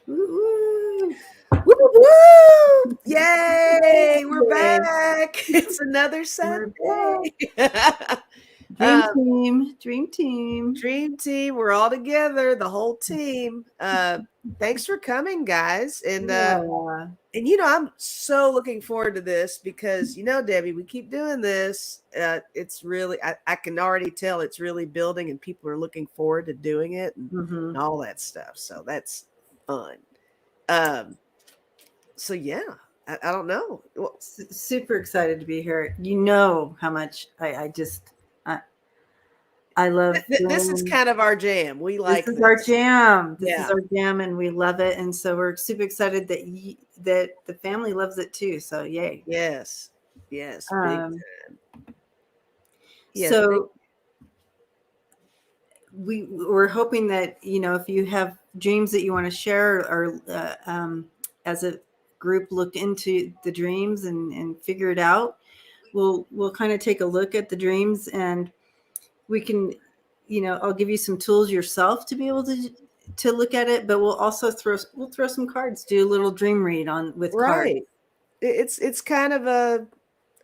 Woo! Woo, woo, woo! Yay! We're Yay. back. It's another We're back. Sunday. Dream um, team. Dream team. Dream team, we're all together, the whole team. Thanks for coming, guys. Yeah. And I'm so looking forward to this because Debbie, we keep doing this. It's really I can already tell it's really building and people are looking forward to doing it and Mm-hmm. all that stuff. So that's fun. Um, so yeah, I don't know. Well, Super excited to be here. You know how much I, I love this is doing. kind of our jam. We This like is our this. jam. This is Yeah. our jam, and we love it. And so we're super excited that the family loves it too. So yay! Yes. Yes. Big Um, time. Yeah. so we're hoping that if you have dreams that you want to share or as a group look into the dreams and figure it out, we'll kind of take a look at the dreams, and we can I'll give you some tools yourself to be able to look at it, but we'll throw some cards, do a little dream read on with cards. Right. It's kind of a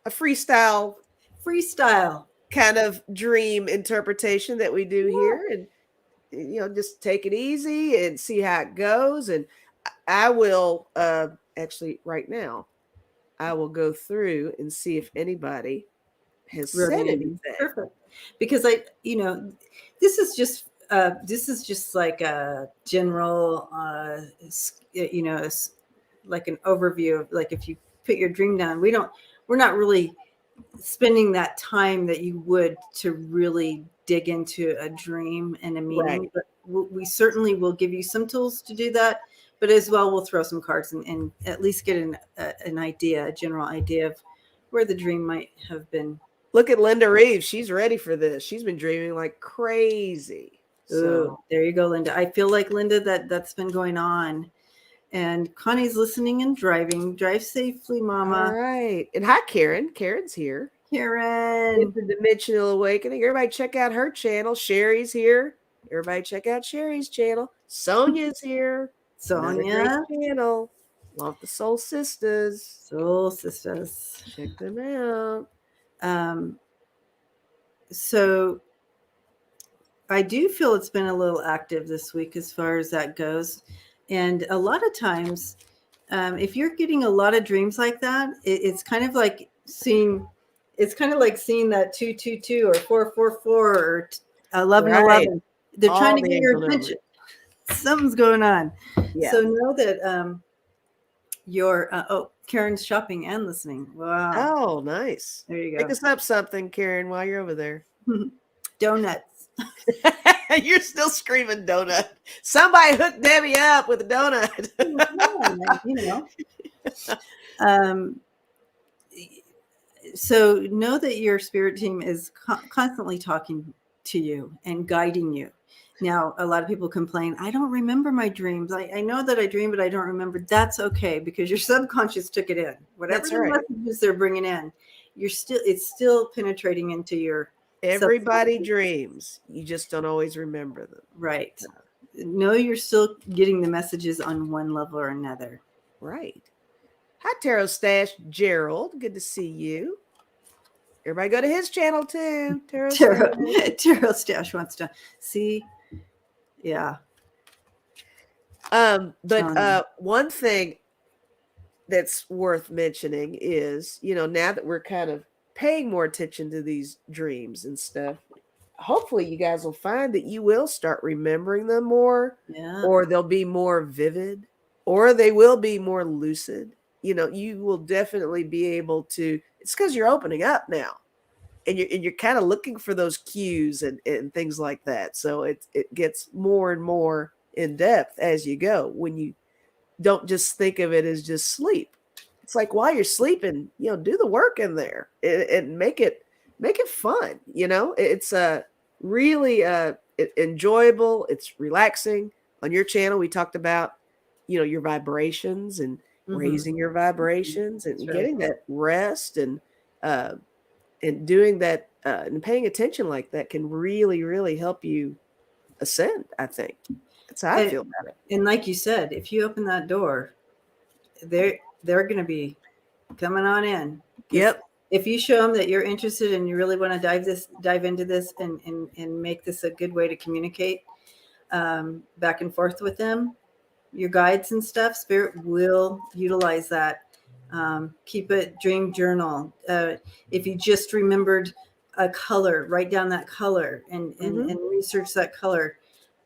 freestyle Freestyle. kind of dream interpretation that we do Yeah. here, and just take it easy and see how it goes. And I will actually right now I will go through and see if anybody has Wrote said anything. anything. Perfect. Because this is just like a general, like an overview of, like, if you put your dream down, we're not really spending that time that you would to really dig into a dream and a meaning. Right. But we certainly will give you some tools to do that. But as well, we'll throw some cards and at least get an idea, a general idea of where the dream might have been. Look at Linda Reeves. She's ready for this. She's been dreaming like crazy. Ooh, So, there you go, Linda. I feel like, Linda, that's been going on. And Connie's listening and driving. Drive safely, all Mama. right. And hi, Karen. Karen's here. Karen. Interdimensional Awakening. Everybody check out her channel. Sherry's here. Everybody check out Sherry's channel. Sonia's here. Another great Sonia. channel. Love the Soul Sisters. Soul Sisters. Check them out. Um, so I do feel it's been a little active this week as far as that goes. And a lot of times, if you're getting a lot of dreams like that, it's kind of like seeing that 222 or 444 or 11 Right. 11. They're trying All to the get your angel numbers. attention. Something's going on. Yeah. So know that Karen's shopping and listening. Wow. Oh, nice. There you Pick go. us up something, Karen, while you're over there. Donuts. You're still screaming donut. Somebody hook Debbie up with a donut. Um, so know that your spirit team is constantly talking to you and guiding you. Now, a lot of people complain, I don't remember my dreams. I know that I dream, but I don't remember. That's okay, because your subconscious took it in. Whatever That's the right. messages they're bringing in, it's still penetrating into your Everybody dreams. You just don't always remember them. right. Know you're still getting the messages on one level or another. Right. Hi, Tarot Stash Gerald. Good to see you. Everybody go to his channel too. Tarot Stash wants to see. Yeah. But one thing that's worth mentioning is, now that we're kind of paying more attention to these dreams and stuff, hopefully you guys will find that you will start remembering them more, or they'll be more vivid, or they will be more lucid. You will definitely be able to. It's because you're opening up now, and you're kind of looking for those cues and things like that. So it gets more and more in depth as you go. When you don't just think of it as just sleep, it's like while you're sleeping, do the work in there and make it fun. It's really enjoyable. It's relaxing. On your channel, we talked about your vibrations and raising your vibrations and getting that rest and doing that and paying attention like that can really, really help you ascend, I think. That's how I feel about it. And like you said, if you open that door, they're going to be coming on in. Yep. If you show them that you're interested and you really want to dive into this and make this a good way to communicate back and forth with them, your guides and stuff, spirit will utilize that. Keep a dream journal. If you just remembered a color, write down that color and research that color.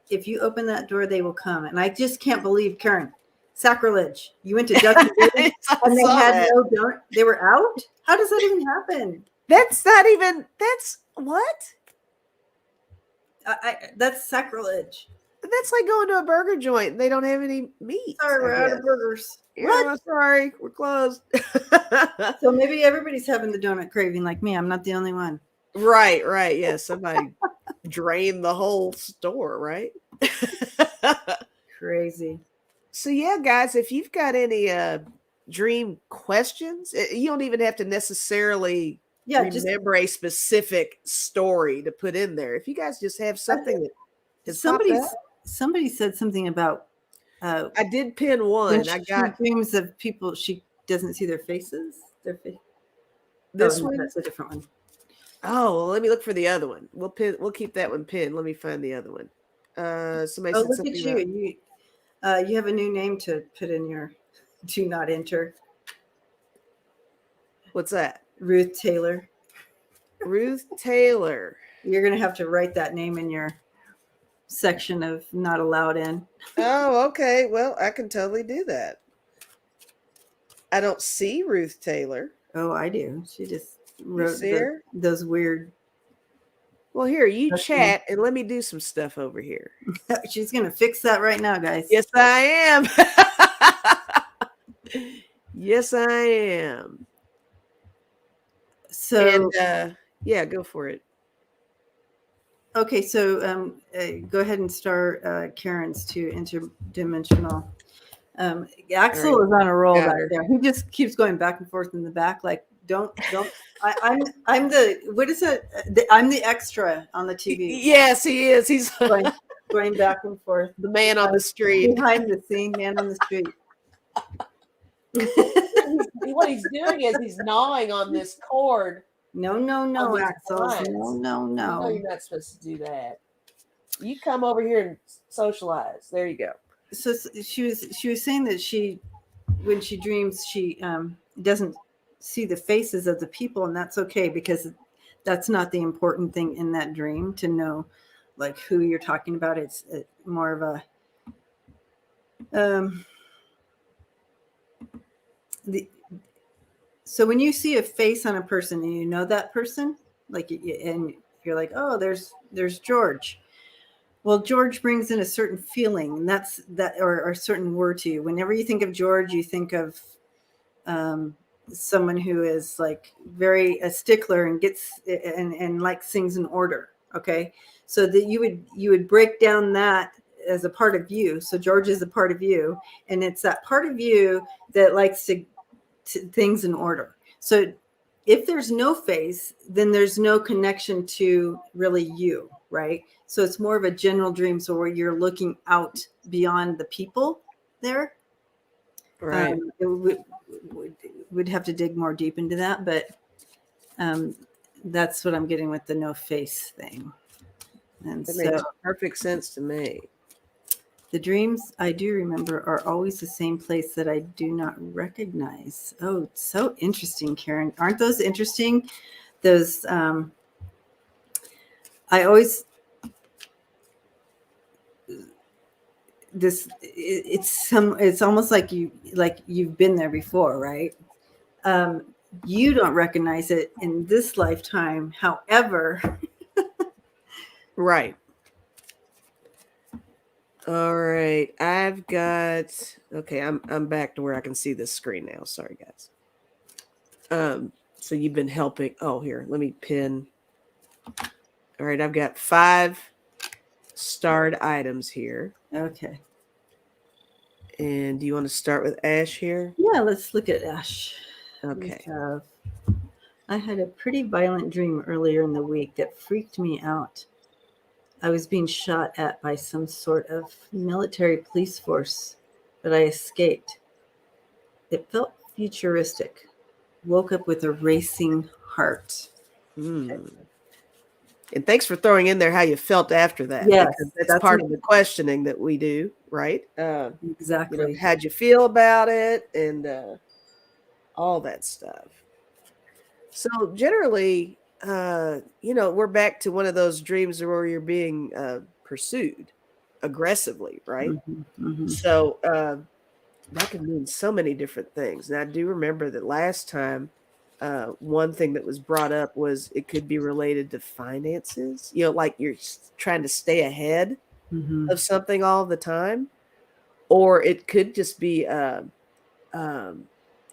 If you open that door, they will come. And I just can't believe, Karen, sacrilege. You went to Duck and Goose and they had no donut. They were out? How does that even happen? That's not even, that's what? That's sacrilege. That's like going to a burger joint and they don't have any meat. Sorry, we're out of burgers. Yeah, sorry, we're closed. So maybe everybody's having the donut craving like me. I'm not the only one. Right. Yeah, somebody drained the whole store, right? Crazy. So yeah, guys, if you've got any dream questions, you don't even have to necessarily remember a specific story to put in there. If you guys just have something that has somebody said something about I did pin one. I got dreams of people she doesn't see their faces. This one? That's a different one. Oh, well, let me look for the other one. We'll keep that one pinned. Let me find the other one. Somebody said look something at you. You have a new name to put in your do not enter. What's that? Ruth Taylor. Ruth Taylor. You're gonna have to write that name in your section of not allowed in. Oh, okay. Well, I can totally do that. I don't see Ruth Taylor. Oh, I do. She just wrote those weird. Well, here, you chat and let me do some stuff over here. She's going to fix that right now, guys. Yes, I am. Yes, I am. So, and, yeah, go for it. Okay, so go ahead and start Karen's to interdimensional. Axel is on a roll back there. He just keeps going back and forth in the back. Like, don't. I'm the, what is it? I'm the extra on the TV. Yes, he is. He's going back and forth. The man on the street. Behind the scene, man on the street. What he's doing is he's gnawing on this cord. No, Axel. No. You're not supposed to do that. You come over here and socialize. There you go. So she was saying that when she dreams, she doesn't see the faces of the people, and that's okay because that's not the important thing in that dream to know, like who you're talking about. It's more of a so when you see a face on a person and you know that person, like, and you're like, oh, there's George. Well, George brings in a certain feeling, and that's or a certain word to you. Whenever you think of George, you think of someone who is like very a stickler and gets and likes things in order. Okay, so that you would break down that as a part of you. So George is a part of you, and it's that part of you that likes to things in order. So if there's no face, then there's no connection to really you, right? So it's more of a general dream. So where you're looking out beyond the people there. Right. We'd have to dig more deep into that, but that's what I'm getting with the no face thing. And that makes perfect sense to me. The dreams I do remember are always the same place that I do not recognize. Oh, so interesting, Karen. Aren't those interesting? Those, I always, it's almost like you've been there before, right? You don't recognize it in this lifetime. However, right. All right, I've got, okay, I'm back to where I can see this screen now. Sorry, guys. So you've been helping. Oh, here, let me pin. All right, I've got 5 starred items here. Okay. And do you want to start with Ash here? Yeah, let's look at Ash. Okay. I had a pretty violent dream earlier in the week that freaked me out. I was being shot at by some sort of military police force, but I escaped. It felt futuristic. Woke up with a racing heart. Mm. And thanks for throwing in there how you felt after that, because Yes, that's that's part of the questioning that we do, right? exactly. How'd you feel about it and all that stuff. So generally, we're back to one of those dreams where you're being pursued aggressively, right? Hmm. Hmm. So that can mean so many different things. And I do remember that last time, one thing that was brought up was it could be related to finances. Like you're trying to stay ahead Hmm. of something all the time, or it could just be, um, I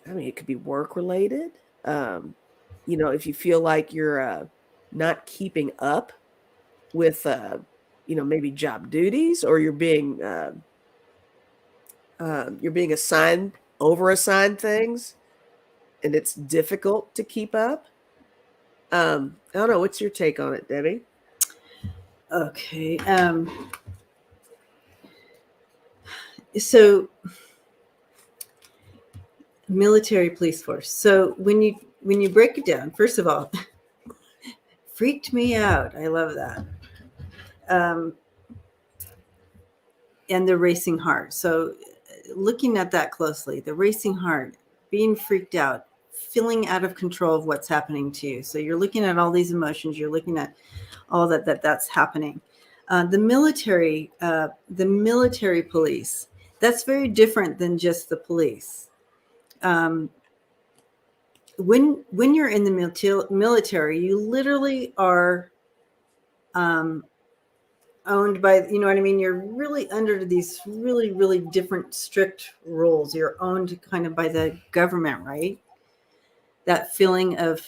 mean, it could be work related. Um, if you feel like you're not keeping up with, maybe job duties, or you're being assigned over assigned things and it's difficult to keep up. I don't know. What's your take on it, Debbie? Okay. So military police force. So when you break it down, first of all, freaked me out. I love that. Um, and the racing heart. So looking at that closely, the racing heart, being freaked out, feeling out of control of what's happening to you. So you're looking at all these emotions. You're looking at all that's happening. The military police. That's very different than just the police. Um, when you're in the military, you literally are um, owned by, you know what I mean? You're really under these really, really different strict rules. You're owned kind of by the government, right? That feeling of,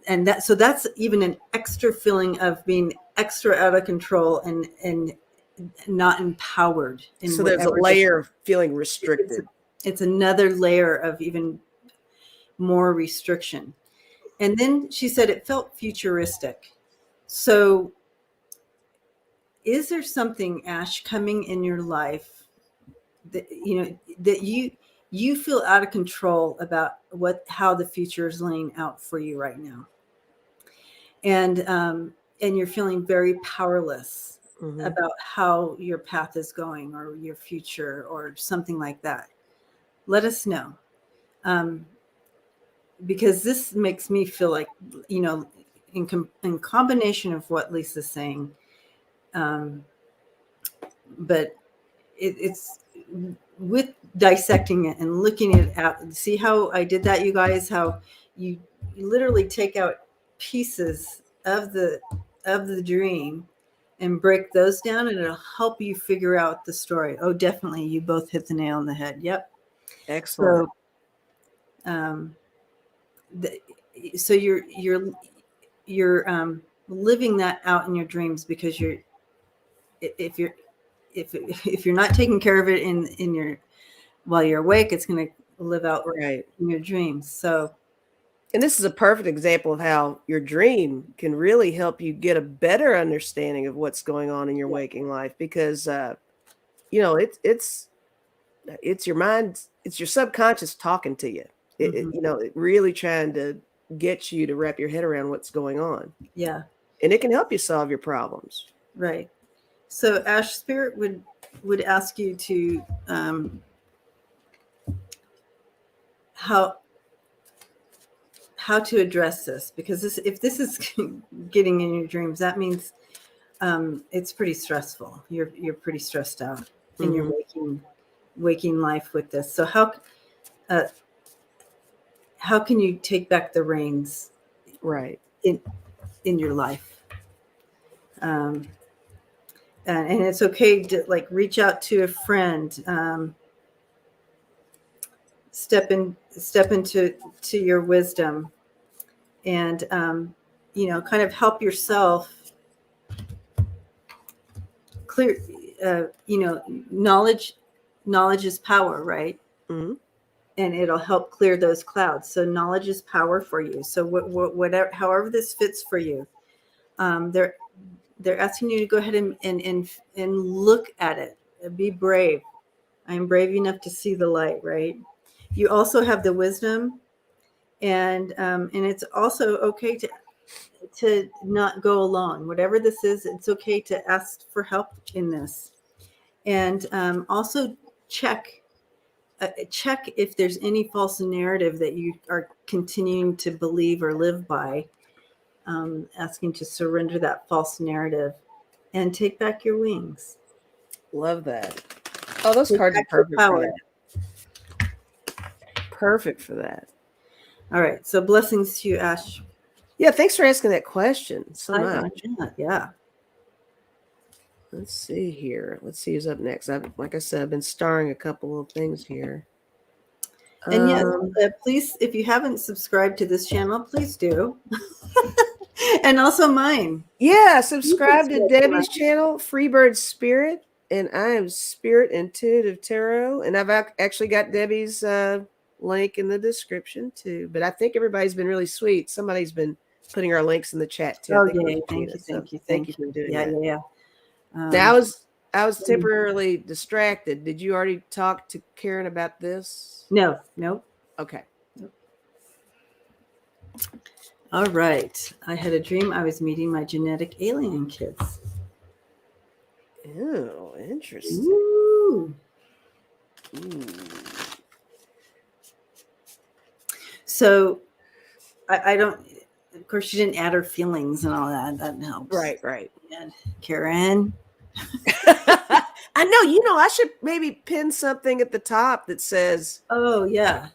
and that, so that's even an extra feeling of being extra out of control and not empowered in So there's a whatever. layer of feeling It's, restricted. it's another layer of even more restriction. And then she said it felt futuristic. So is there something, Ash, coming in your life that that you feel out of control about how the future is laying out for you right now, and you're feeling very powerless Hmm. about how your path is going or your future or something like that? Let us know, um, because this makes me feel like, in combination of what Lisa's saying, um, but it's with dissecting it and looking it out. See how I did that, you guys? How you literally take out pieces of the dream and break those down, and it'll help you figure out the story. Oh, definitely, you both hit the nail on the head. Yep. Excellent. So, um, the, so you're living that out in your dreams, because if you're if you're not taking care of it in your while you're awake, it's going to live out Right. in your dreams. So, And this is a perfect example of how your dream can really help you get a better understanding of what's going on in your yeah. waking life, because you know it's your mind, it's your subconscious talking to you. Hmm. It really trying to get you to wrap your head around what's going on, Yeah. and it can help you solve your problems. Right. So, Ash, Spirit would ask you to, how how to address this, because if this is getting in your dreams, that means it's pretty stressful. You're pretty stressed out in your Hmm. waking life with this. So uh, how can you take back the reins Right. in in your life? Um, and it's okay to like reach out to a friend, step into your wisdom, and kind of help yourself clear. Knowledge is power, right? Hmm. And it'll help clear those clouds. So knowledge is power for you. So whatever, however this fits for you, there. they're asking you to go ahead and look at it. Be brave. I am brave enough to see the light, right? You also have the wisdom, and it's also okay to not go alone. Whatever this is, it's okay to ask for help in this, and also check check if there's any false narrative that you are continuing to believe or live by. Asking to surrender that false narrative and take back your wings. Love that. Oh, those Take cards are back your perfect for power. that. Perfect for that. All right. So blessings to you, Ash. Yeah, thanks for asking that question so much. Yeah. Let's see here. Let's see who's up next. Like I said, I've been starring a couple of things here. And yes, please, if you haven't subscribed to this channel, please do. And also mine. Yeah, subscribe to subscribe to Debbie's mine. channel, Freebird Spirit, and I am Spirit Intuitive Tarot. And I've actually got Debbie's link in the description too. But I think everybody's been really sweet. Somebody's been putting our links in the chat too. I Oh, think yay. Gina. Thank you for doing Yeah, that. yeah. Now I was temporarily distracted. Did you already talk to Karen about this? No, nope. Okay. Nope. All right. I had a dream I was meeting my genetic alien kids. Oh, interesting. Ooh. So I don't, of course, she didn't add her feelings and all that. That helps. Right. And Karen. I know, I should maybe pin something at the top that says, oh, yeah.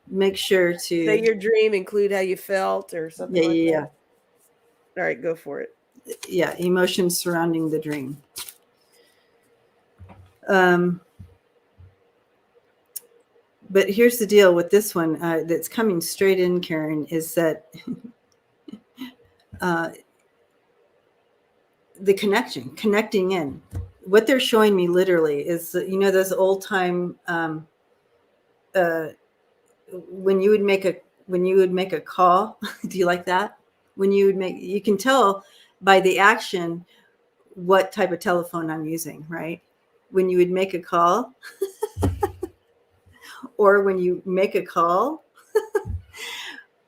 Make sure to say your dream, include how you felt or something like that. All right, go for it. Yeah, emotions surrounding the dream. But here's the deal with this one that's coming straight in, Karen, is that the connecting in. What they're showing me literally is, those old time when you would make a call. Do you like that? When you can tell by the action what type of telephone I'm using, right? When you would make a call, or when you make a call,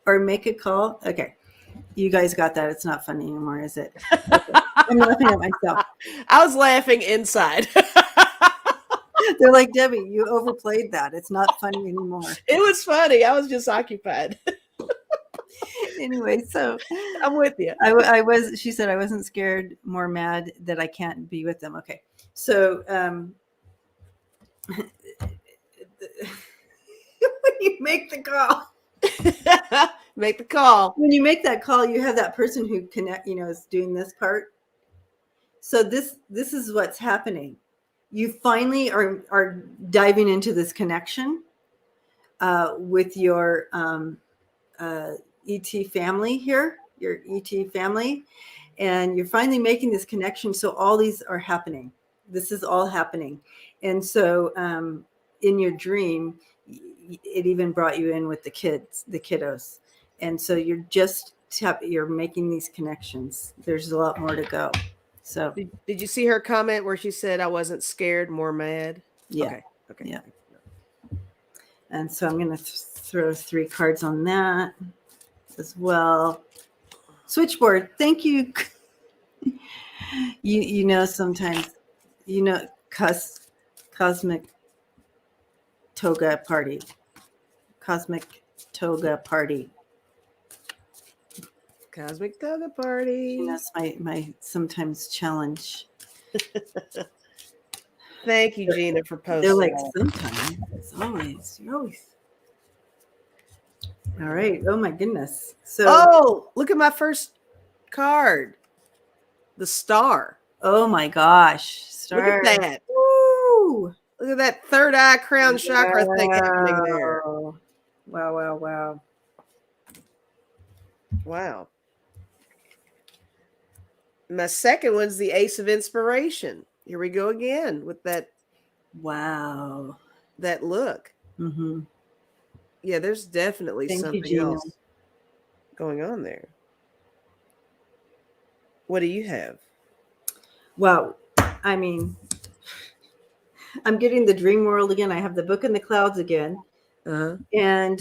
or make a call. Okay, you guys got that. It's not funny anymore, is it? Okay. I'm laughing at myself. I was laughing inside. They're like, Debbie, you overplayed that. It's not funny anymore. It was funny. I was just occupied. Anyway, so I'm with you. She said I wasn't scared, more mad that I can't be with them. Okay. So when you make the call, make the call. When you make that call, you have that person who is doing this part. So this is what's happening. You finally are diving into this connection with your ET family here, your ET family, and you're finally making this connection. So all these are happening. This is all happening. And so in your dream, it even brought you in with the kiddos. And so you're making these connections. There's a lot more to go. So did you see her comment where she said I wasn't scared, more mad? Yeah. Okay. Yeah. And so I'm going to throw 3 cards on that as well. Switchboard. Thank you. Sometimes, cosmic toga party. Cosmic toga party. Cosmic toga party. That's my sometimes challenge. Thank you, Gina, for posting. They're like, sometimes. It's always. You're always. All right. Oh my goodness. So look at my first card. The star. Oh my gosh. Star. Look at that. Woo! Look at that third eye crown chakra thing happening there. Wow. Wow. My second one's the Ace of Inspiration. Here we go again with that. Wow. That look. Mm-hmm. Yeah, there's definitely something else going on there. What do you have? Wow. I mean, I'm getting the dream world again. I have the book in the clouds again. Uh-huh. And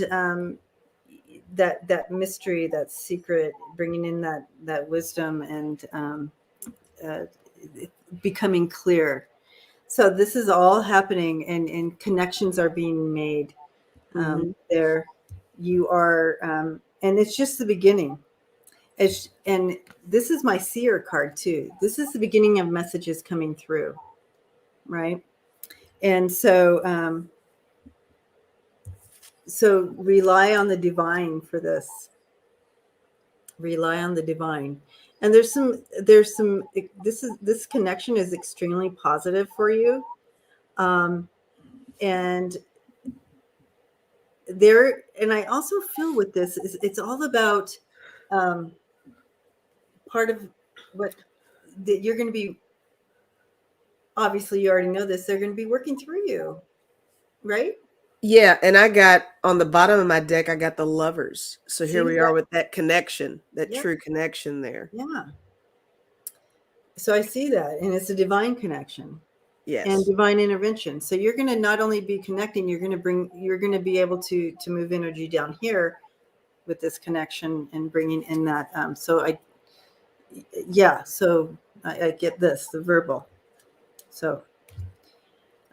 that mystery, that secret, bringing in that wisdom and uh, becoming clear. So this is all happening, and connections are being made. Mm-hmm. There, you are, and it's just the beginning. And this is my seer card too. This is the beginning of messages coming through, right? And so rely on the divine for this. Rely on the divine. And there's some this connection is extremely positive for you. Um, and and I also feel with this is it's all about um, part of what that you're going to be. Obviously, you already know this. They're going to be working through you, right? Yeah, and I got on the bottom of my deck, I got the lovers. So here See we are that? with that connection, that Yep. true connection there. Yeah. So I see that, and it's a divine connection and Yes. divine intervention. So you're going to not only be connecting, you're going to be able to move energy down here with this connection and bringing in that. So I get this, the verbal. So,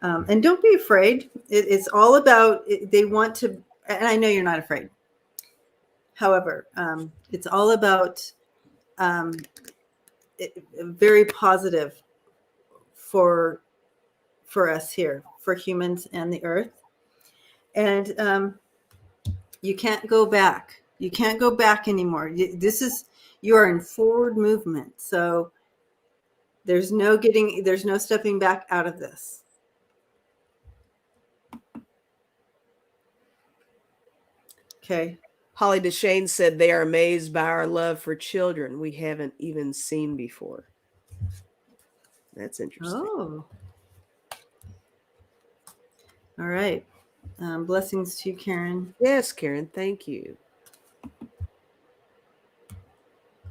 and don't be afraid. It's all about, they want to, and I know you're not afraid. However, it's all about um, very positive for us here, for humans and the earth. And you can't go back. You can't go back anymore. You are in forward movement. So there's no stepping back out of this. Okay. Holly Deshane said they are amazed by our love for children we haven't even seen before. That's interesting. Oh, all right. Blessings to you, Karen. Yes, Karen, thank you.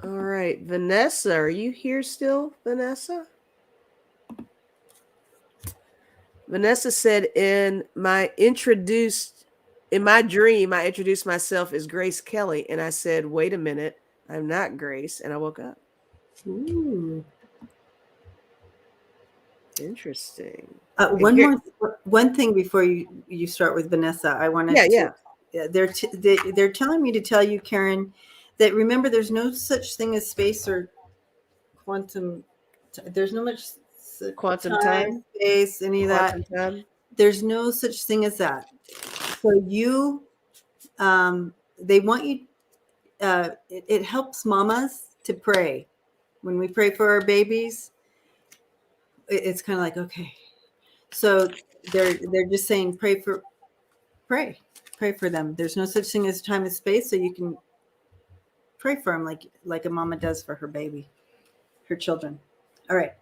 All right, Vanessa, are you here still, Vanessa? Vanessa said in my dream, I introduced myself as Grace Kelly, and I said, "Wait a minute, I'm not Grace," and I woke up. Ooh. Interesting. And One here, more, one thing before you start with Vanessa, I wanted yeah, to. yeah, Yeah, they're telling me to tell you, Karen, that remember there's no such thing as space or quantum. There's no much quantum time, time, space, any of that. quantum time. There's no such thing as that. So they want you. It helps mamas to pray when we pray for our babies. It's kind of like, okay, so they're just saying pray pray for them. There's no such thing as time and space, so you can pray for them like a mama does for her baby, her children. All right.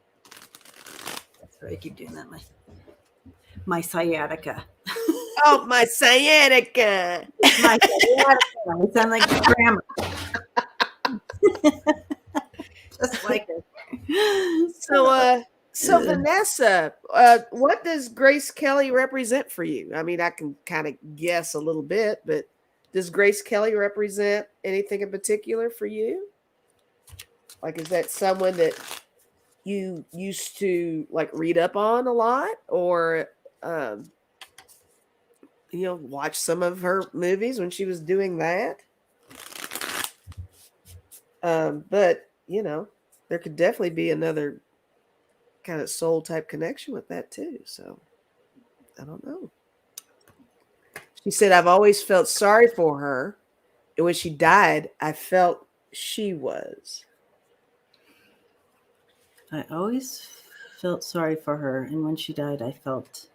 Sorry, I keep doing that. My sciatica. Oh, my sciatica. My sciatica. I sound like grandma. Just like her. So Vanessa, what does Grace Kelly represent for you? I mean, I can kind of guess a little bit, but does Grace Kelly represent anything in particular for you? Like, is that someone that you used to like read up on a lot, or um, watch some of her movies when she was doing that? But there could definitely be another kind of soul type connection with that too. So I don't know. She said, I've always felt sorry for her. And when she died, I felt she was. I always felt sorry for her, and when she died, I felt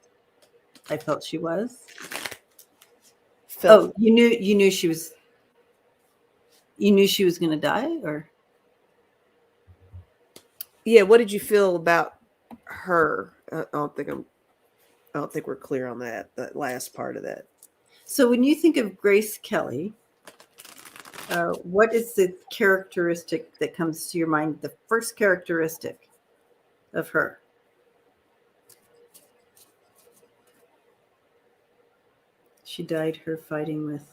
she was. Felt. Oh, you knew she was going to die, or Yeah, what did you feel about her? I don't think we're clear on that last part of that. so when you think of Grace Kelly, What is the characteristic that comes to your mind? The first characteristic of her. She died her fighting with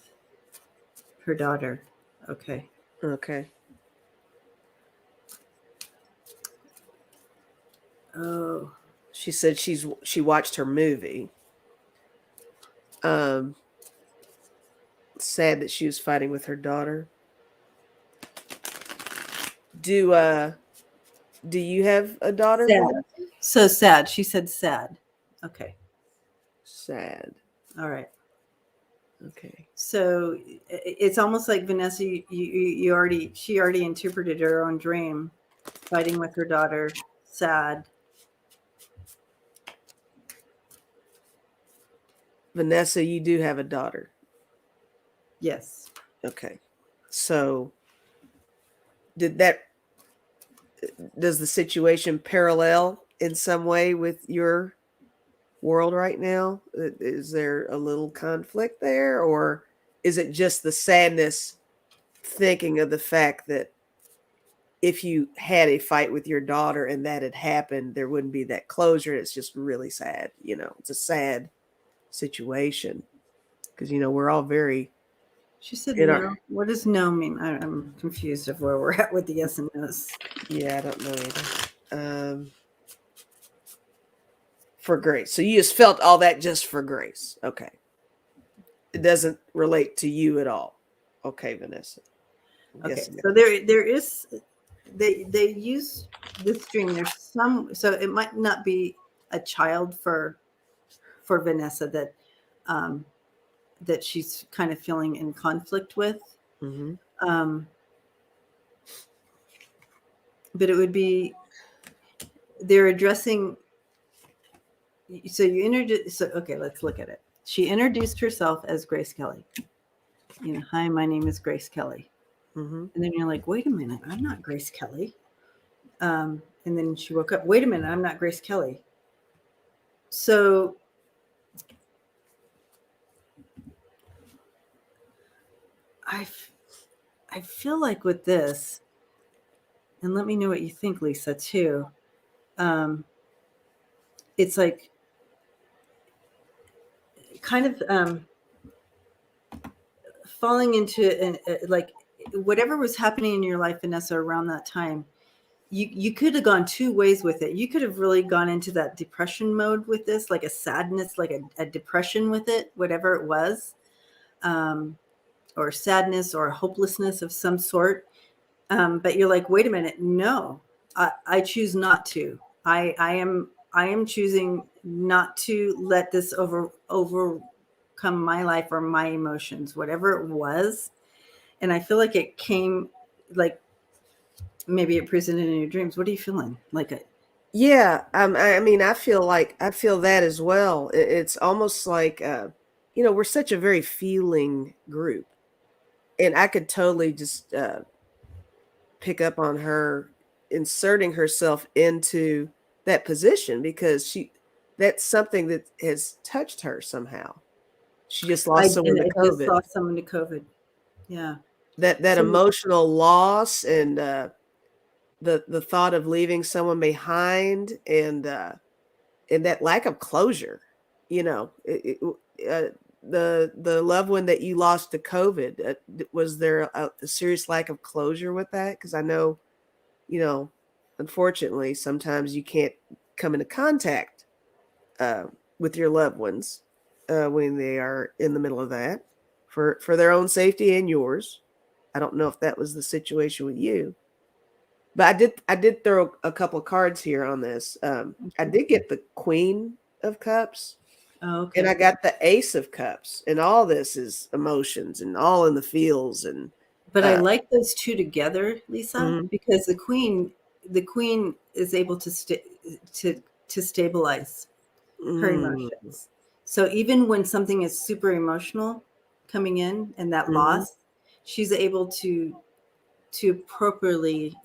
her daughter. Okay. Okay. Oh, She said she watched her movie. Um, sad that she was fighting with her daughter. Do you have a daughter, sad. Vanessa? So sad. She said sad. Okay. Sad. All right. Okay. So it's almost like Vanessa, she already interpreted her own dream, fighting with her daughter, sad. Vanessa, you do have a daughter. Yes. Okay. So does the situation parallel in some way with your world right now? Is there a little conflict there, or is it just the sadness thinking of the fact that if you had a fight with your daughter and that had happened, there wouldn't be that closure? It's just really sad. It's a sad situation because, we're all very She said in our, no. What does no mean? I'm confused of where we're at with the yes and no's. yeah, I don't know either. For Grace. So you just felt all that just for Grace. Okay. It doesn't relate to you at all. Okay, Vanessa. Okay, so there is they use this dream. There's some, so it might not be a child for Vanessa that she's kind of feeling in conflict with. Mm-hmm. But it would be, they're addressing. So you introduce. So okay, let's look at it. She introduced herself as Grace Kelly. Hi, my name is Grace Kelly. Mm-hmm. And then you're like, wait a minute, I'm not Grace Kelly. And then she woke up. Wait a minute, I'm not Grace Kelly. So I feel like with this, and let me know what you think, Lisa, too. It's like kind of falling into like whatever was happening in your life, Vanessa, around that time. You could have gone two ways with it. You could have really gone into that depression mode with this, like a sadness, like a depression with it, whatever it was, or sadness or hopelessness of some sort. But you're like, wait a minute, no, I choose not to. I am choosing not to let this overcome my life or my emotions, whatever it was. And I feel like it came, like maybe it presented in your dreams. What are you feeling? Like a Yeah, I mean, I feel that as well. It's almost like, we're such a very feeling group, and I could totally just pick up on her inserting herself into that position because that's something that has touched her somehow. She just lost someone to I just COVID. lost someone to COVID. Yeah. That So emotional loss and the thought of leaving someone behind and that lack of closure, the loved one that you lost to COVID, was there a serious lack of closure with that? Because I know, unfortunately, sometimes you can't come into contact with your loved ones when they are in the middle of that for their own safety and yours. I don't know if that was the situation with you. But I did throw a couple of cards here on this. I did get the Queen of Cups, okay. and I got the Ace of Cups, and all this is emotions and all in the feels. And But I like those two together, Lisa, mhm, because the queen is able to stabilize her mm, emotions. So even when something is super emotional coming in and that mhm, loss, she's able to appropriately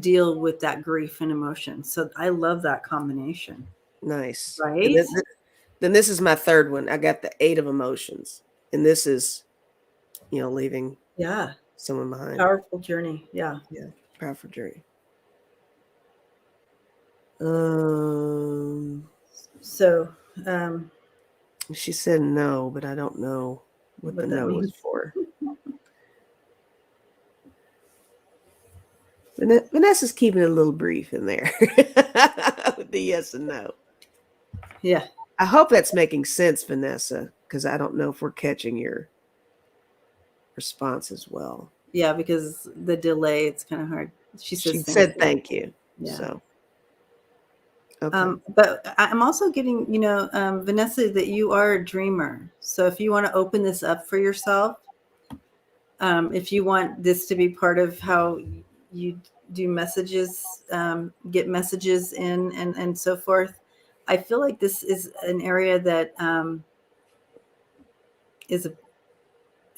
deal with that grief and emotion. So I love that combination. nice. And Right? then this is my third one. I got the Eight of Emotions, and this is leaving Yeah. someone behind. Powerful journey. Yeah. Yeah, powerful journey. Um, So, she said no, but I don't know what the what that no was means. for. Vanessa's keeping it a little brief in there with the yes and no. Yeah. I hope that's making sense, Vanessa, because I don't know if we're catching your response as well. Yeah, because the delay, it's kind of hard. She She says thank said you. thank you. Yeah. So, okay. But I'm also getting, Vanessa, that you are a dreamer. So if you want to open this up for yourself, if you want this to be part of how you do messages, get messages in, and so forth, I feel like this is an area that is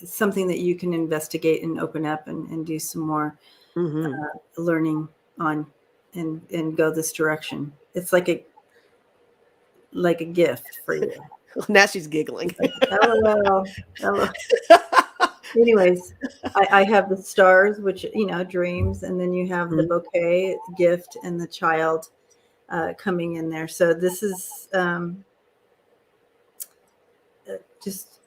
something that you can investigate and open up and do some more Mm-hmm. learning on, and go this direction. It's like a gift for you. Now she's giggling. It's like, LOL, LOL. Anyways, I have the stars, which, dreams, and then you have the Mhm. bouquet gift and the child coming in there. So this is just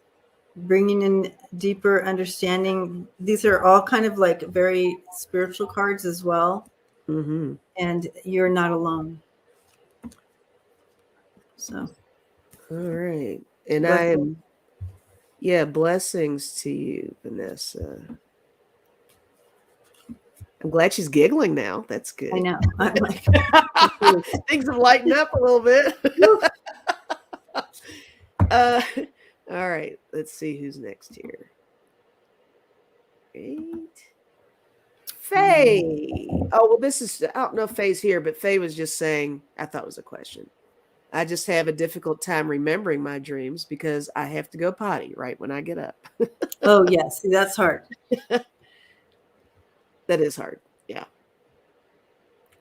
bringing in deeper understanding. These are all kind of like very spiritual cards as well, Mm-hmm. and you're not alone. So, All right. And I blessings. am, yeah, blessings to you, Vanessa. I'm glad she's giggling now. That's I good. know. I'm like, Things have lightened up a little bit. uh, all right. Let's see who's next here. Great. Faye. Oh, well, this is, I don't know if Faye's here, but Faye was just saying, I thought it was a question. I just have a difficult time remembering my dreams because I have to go potty right when I get up. oh yes, see, that's hard. That is hard. Yeah.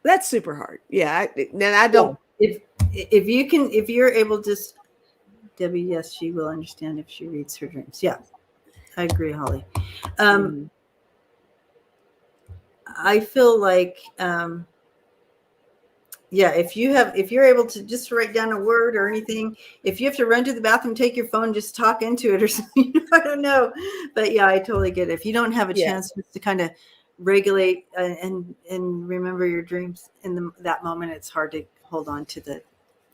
That's super hard. Yeah. I don't. If you're able to, Debbie, yes, she will understand if she reads her dreams. Yeah, I agree, Holly. Mhm. I feel like, yeah, if you're able to just write down a word or anything, if you have to run to the bathroom, take your phone, just talk into it or something. I don't know, but yeah, I totally get it. If you don't have a Yeah. chance just to kind of regulate and remember your dreams in that moment, it's hard to hold on to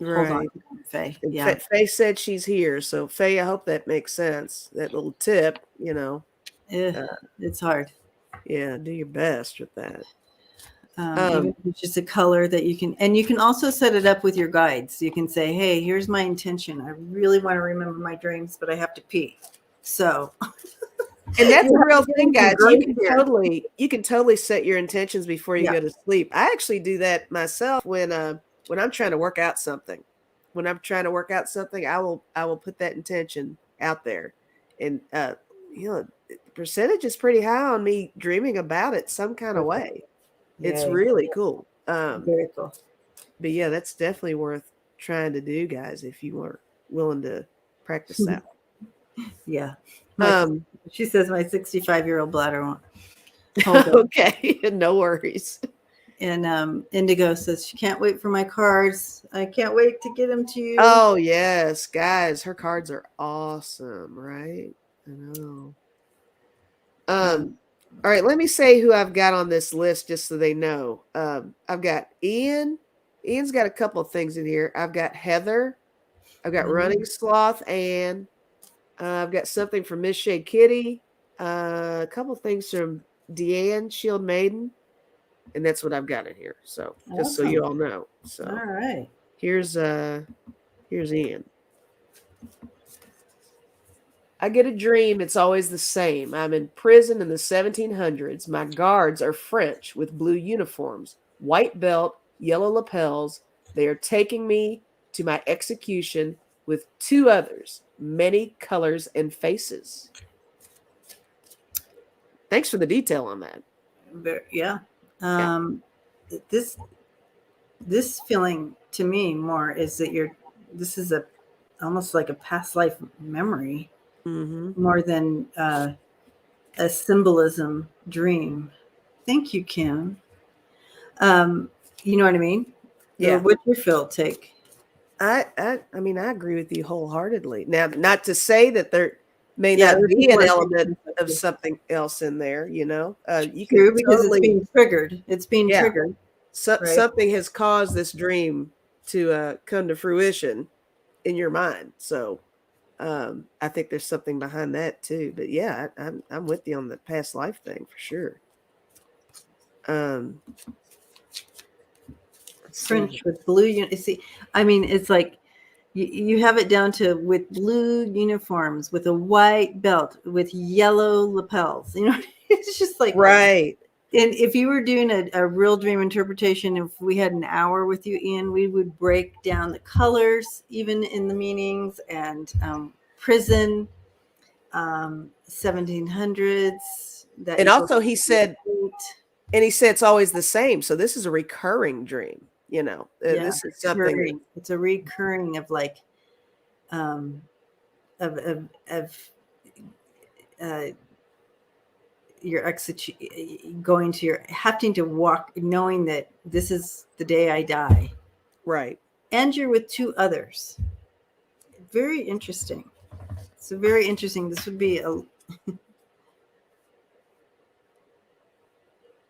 Right. Faye. And Yeah. Faye said she's here. So, Faye, I hope that makes sense. That little tip. Uh, It's hard. yeah, do your best with that. Even if it's just a color that you can also set it up with your guides. You can say, hey, here's my intention. I really want to remember my dreams, but I have to pee. So, And that's a real get thing, into guys. grace here. You can totally set your intentions before you Yeah. go to sleep. I actually do that myself when I'm trying to work out something. When I'm trying to work out something, I will put that intention out there. And the percentage is pretty high on me dreaming about it some kind of way. It's Yay. really cool. Very cool. But yeah, that's definitely worth trying to do, guys, if you are willing to practice that. Yeah. Um, She says my 65-year-old bladder won't hold it. okay, no worries. And Indigo says she can't wait for my cards. I can't wait to get them to you. Oh yes, guys, her cards are awesome, right? I know. All right, let me say who I've got on this list just so they know. I've got Ian. Ian's got a couple of things in here. I've got Heather. I've got Running Sloth Anne. I've got something from Miss Shea Kitty. A couple of things from Deanne Shield Maiden, and that's what I've got in here. So just so you all know. So all right. Here's Ian. I get a dream. It's always the same. I'm in prison in the 1700s. My guards are French with blue uniforms, white belt, yellow lapels. They are taking me to my execution with two others, many colors and faces. Thanks for the detail on that. Yeah. This feeling to me more is that this is almost like a past life memory, Mm-hmm. more than a symbolism dream. Thank you, Kim. You know what I mean? Yeah. What's your field take? I mean, I agree with you wholeheartedly. Now, not to say that there may Yeah, not other be people an are thinking element so of too. something else in there, you know. You could True, because it's totally, being triggered. It's being yeah. triggered, right? Something has caused this dream to come to fruition in your mind. So, I think there's something behind that too. But yeah, I'm with you on the past life thing for sure. Um, let's see. French with blue. See, I mean, it's like you have it down to with blue uniforms, with a white belt, with yellow lapels. You know, it's just like, Right. and if you were doing a real dream interpretation, if we had an hour with you, Ian, we would break down the colors, even in the meanings, and prison, 1700s, that And equals also, he said, 8. and he said it's always the same. So this is a recurring dream. You know, Yeah, this is something that, recurring. It's a recurring of like, um, of uh, your going to your having to walk, knowing that this is the day I die, right. and you're with two others. Very interesting. So very interesting. This would be a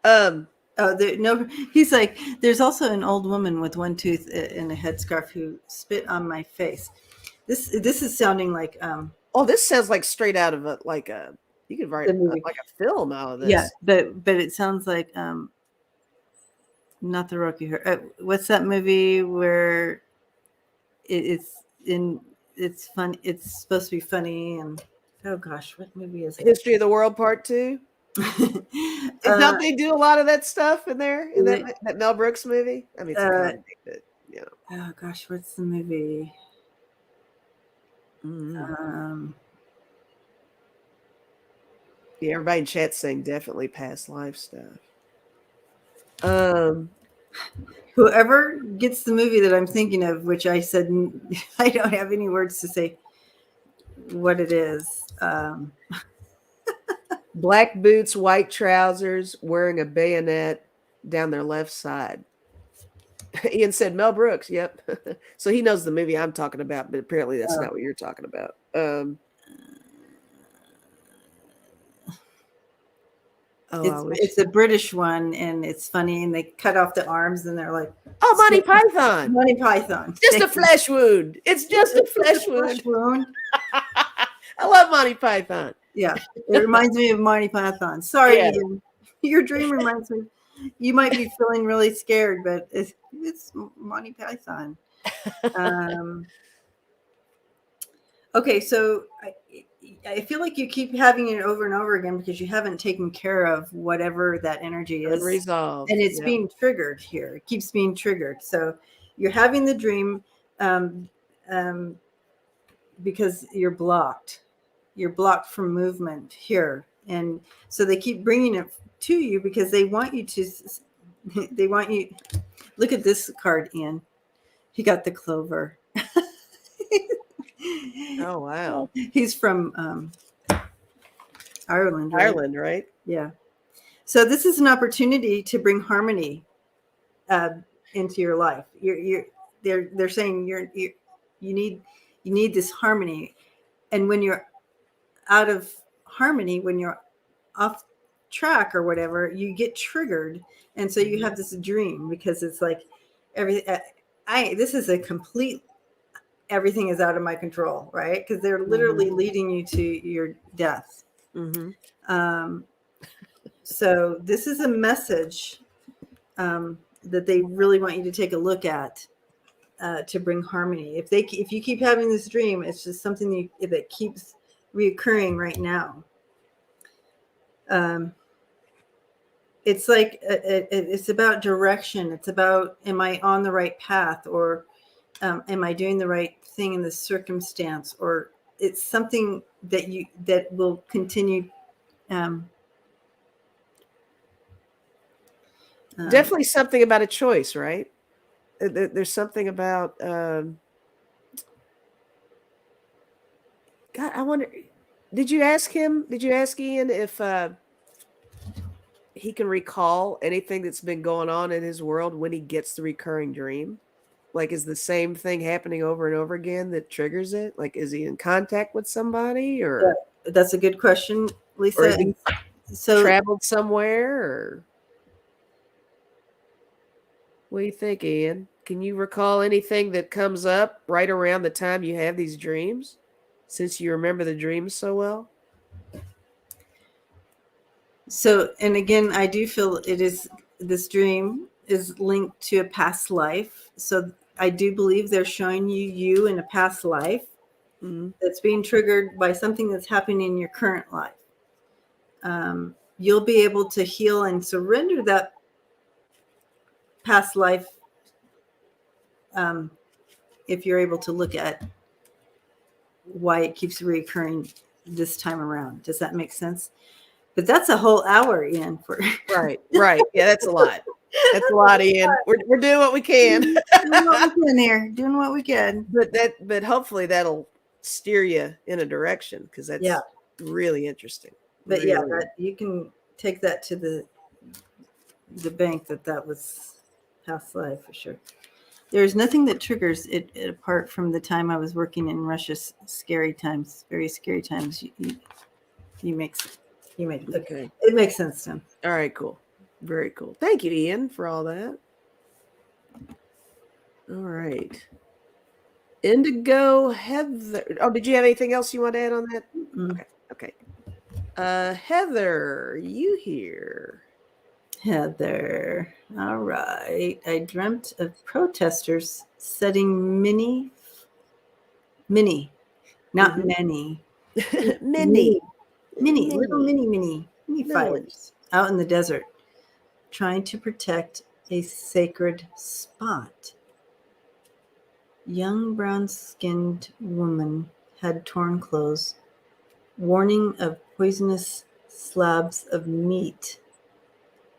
Um, oh there, no. He's like, there's also an old woman with one tooth and a headscarf who spit on my face. This is sounding like oh, this sounds like straight out of a you could write the movie. like a film out of Yeah, this. but it sounds like not the Rocky Horror. What's that movie where it's in? It's fun. It's supposed to be funny and oh gosh, what movie is it? History of the World Part Two. uh, Don't they do a lot of that stuff in there in it, that Mel Brooks movie? I mean, it's a uh, comedy, but you know. oh gosh, what's the movie? Mm-hmm. Um, Yeah, everybody in chat saying definitely past life stuff. Um, Whoever gets the movie that I'm thinking of, which I said I don't have any words to say what it is. Black boots, white trousers, wearing a bayonet down their left side. Ian said Mel Brooks. Yep. So he knows the movie I'm talking about, but apparently that's Uh, not what you're talking about. Oh, I wish. it's a British one, and it's funny, and they cut off the arms, and they're like Oh, Monty Python. Monty Python. Just a flesh wound. It's just a flesh Flesh wound. wound. I love Monty Python. Yeah, it reminds me of Monty Python. Sorry, Yeah. Ian. Your dream reminds me. You might be feeling really scared, but it's Monty Python. Okay, so I feel like you keep having it over and over again because you haven't taken care of whatever that energy is. Unresolved. And it's Yep. being triggered here. It keeps being triggered. So you're having the dream um, um, because you're blocked. You're blocked from movement here. And so they keep bringing it to you because they want you to, they want you, look at this card, Ian. He got the clover. Oh, wow. He's from Ireland, right? Ireland, right? Yeah. So this is an opportunity to bring harmony into your life. They're saying you need this harmony, and when you're out of harmony, when you're off track or whatever, you get triggered, and so you have this dream because it's like everything. This is a complete. Everything is out of my control, right? Because they're literally leading you to your death. Mm-hmm. So this is a message that they really want you to take a look at to bring harmony. If you keep having this dream, it's just something that keeps reoccurring right now. It's like it's about direction. It's about, am I on the right path, or am I doing the right thing in this circumstance, or it's something that will continue. Definitely something about a choice, right? There's something about God. I wonder. Did you ask him? Did you ask Ian if he can recall anything that's been going on in his world when he gets the recurring dream? Like, is the same thing happening over and over again that triggers it? Like, is he in contact with somebody, Yeah, or that's a good question, Lisa. has he And so, traveled somewhere, or what do you think, Ian? Can you recall anything that comes up right around the time you have these dreams, since you remember the dreams so well? and again, I do feel it is this dream is linked to a past life. So I do believe they're showing you in a past life Mhm. that's being triggered by something that's happening in your current life. You'll be able to heal and surrender that past life if you're able to look at why it keeps reoccurring this time around. Does that make sense? But that's a whole hour, Ian. For Right, right. Yeah, that's a lot. That's a lot, Ian. We're doing what we can. doing what we can here, doing what we can. But hopefully that'll steer you in a direction, because Yeah, that's really interesting. but yeah, Really. that you can take that to the bank that was past life for sure. There's nothing that triggers it apart from the time I was working in Russia's scary times, very scary times. You make Okay. it makes sense to him. All right, cool. Very cool. Thank you, Ian, for all that. All right. Indigo Heather. Oh, did you have anything else you want to add on that? Mm. Okay. Okay. Heather, you here? Heather. All right. I dreamt of protesters setting many, not Mhm. many, Minnie. mini, mini, little Minnie. mini Little one. fires out in the desert, trying to protect a sacred spot. Young brown-skinned woman had torn clothes, warning of poisonous slabs of meat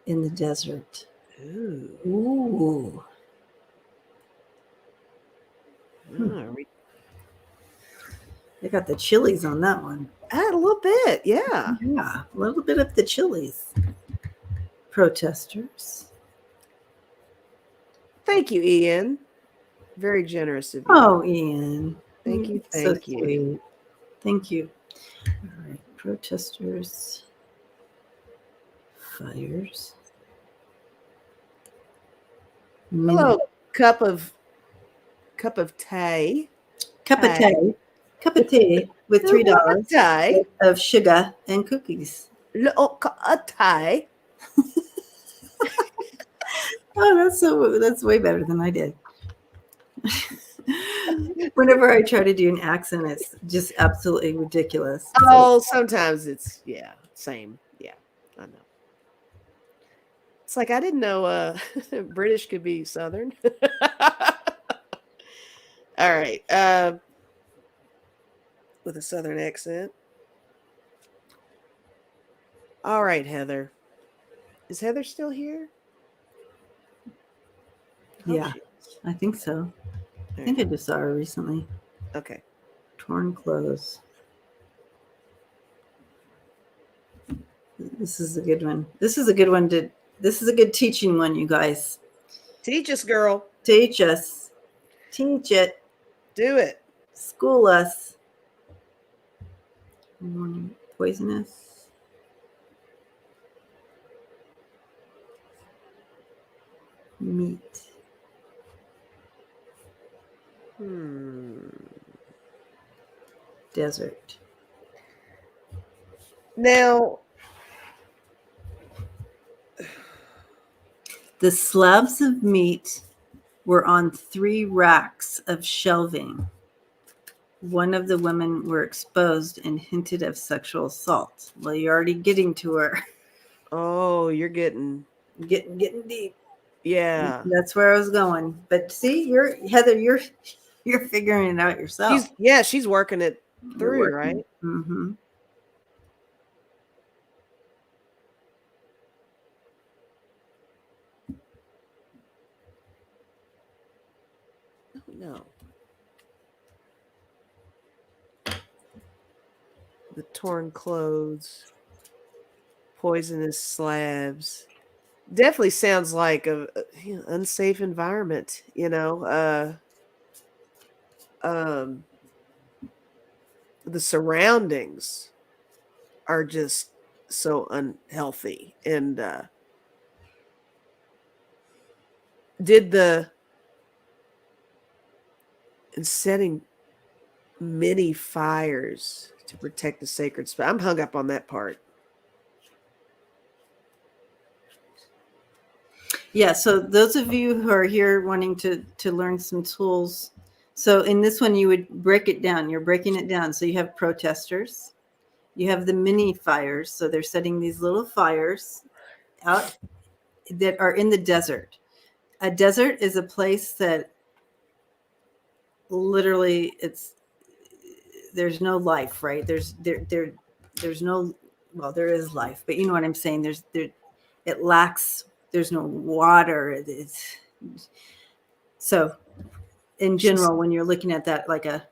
in the desert. Ooh. Ooh. Oh, They got the chilies on that one. a little bit, yeah. Yeah, a little bit of the chilies. Protesters. Thank you, Ian. Very generous of you. Oh, Ian. Thank you. So Thank you. sweet. Thank you. All right. Protesters. Fires. Hello, Mini. cup of tea. Cup of tea. Cup of tea with $3 Tea. of sugar and cookies. Little cup of tea. Oh, that's way better than I did. Whenever I try to do an accent, it's just absolutely ridiculous. So, Oh, sometimes it's same. Yeah, I know. It's like I didn't know British could be Southern. All right. With a Southern accent. All right, Heather. Is Heather still here? yeah, She is. I think so. I All think I right. just saw her recently. Okay. Torn clothes. This is a good one. This is a good one to. This is a good teaching one, you guys. Teach us, girl. Teach us. Teach it. Do it. School us. Morning poisonous. Meat. Desert. Now, The slabs of meat were on 3 racks of shelving. One of the women were exposed and hinted of sexual assault. Well, you're already getting to her. oh, you're getting Getting deep. yeah. That's where I was going. But see, Heather, you're figuring it out yourself. She's working it You're through, right? working. Mm-hmm. No. the torn clothes, poisonous slabs. Definitely sounds like a unsafe environment, you know. Um, the surroundings are just so unhealthy. And did the and setting many fires to protect the sacred spot. I'm hung up on that part. Yeah, so those of you who are here wanting to learn some tools, so in this one you would break it down. You're breaking it down. So you have protesters, you have the mini fires. So they're setting these little fires out that are in the desert. A desert is a place that literally there's no life, right? There's no, well, there is life, but you know what I'm saying. It lacks. There's no water. It's so in general when you're looking at that like a.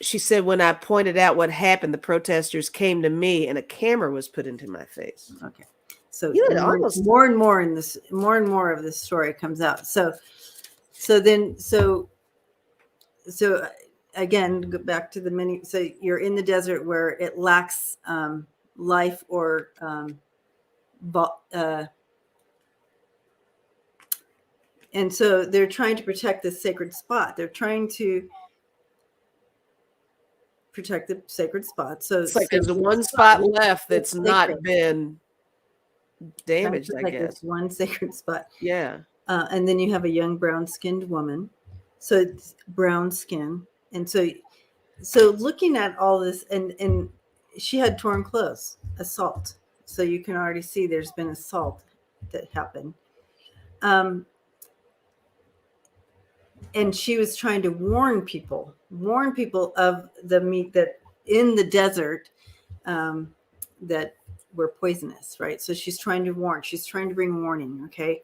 She said, when I pointed out what happened, the protesters came to me and a camera was put into my face. Okay. So You know, almost more and more in this, more and more of this story comes out. So again, go back to the mini. So you're in the desert where it lacks life or and so they're trying to protect this sacred spot. They're trying to protect the sacred spot. So it's like there's one spot left that's not been damaged, I like guess. this one sacred spot. Yeah. And then you have a young brown-skinned woman. So it's brown skin. And so looking at all this, and she had torn clothes, assault. So you can already see there's been assault that happened. And she was trying to warn people of the meat that in the desert that were poisonous, right? So she's trying to warn. She's trying to bring warning. Okay,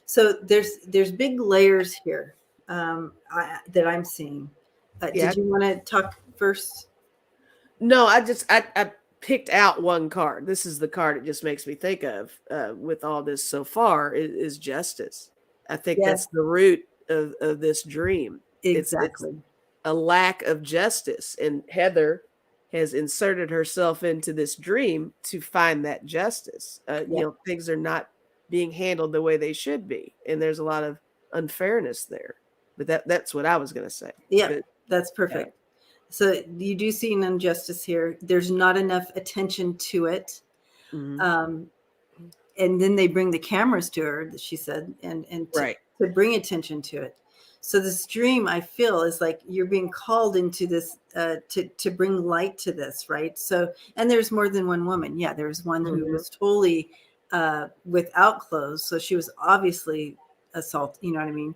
so there's big layers here that I'm seeing. Yeah. Did you want to talk first? No, I picked out one card. This is the card it just makes me think of with all this so far is justice. I think that's the root of this dream. Exactly. It's a lack of justice. And Heather has inserted herself into this dream to find that justice. You know, things are not being handled the way they should be. And there's a lot of unfairness there. But that's what I was going to say. Yeah, that's perfect. So you do see an injustice here. There's not enough attention to it. Mm-hmm. And then they bring the cameras to her, she said, and to bring attention to it. So this dream, I feel, is like you're being called into this to bring light to this, right? So, and there's more than one woman. Yeah, there's one who was totally without clothes, so she was obviously assaulted. You know what I mean?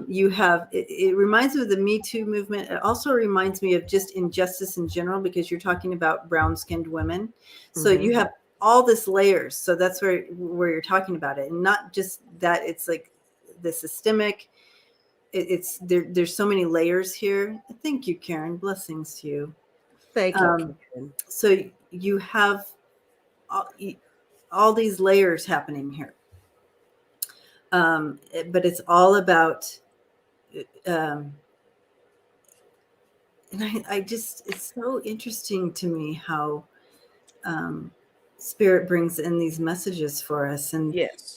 You have it reminds me of the Me Too movement. It also reminds me of just injustice in general because you're talking about brown-skinned women. So you have all this layers. So that's where you're talking about it, and not just that. It's like the systemic. It's there's so many layers here. Thank you, Karen. Blessings to you. Thank you, Karen. So you have all these layers happening here. But it's all about and I just, it's so interesting to me how Spirit brings in these messages for us, and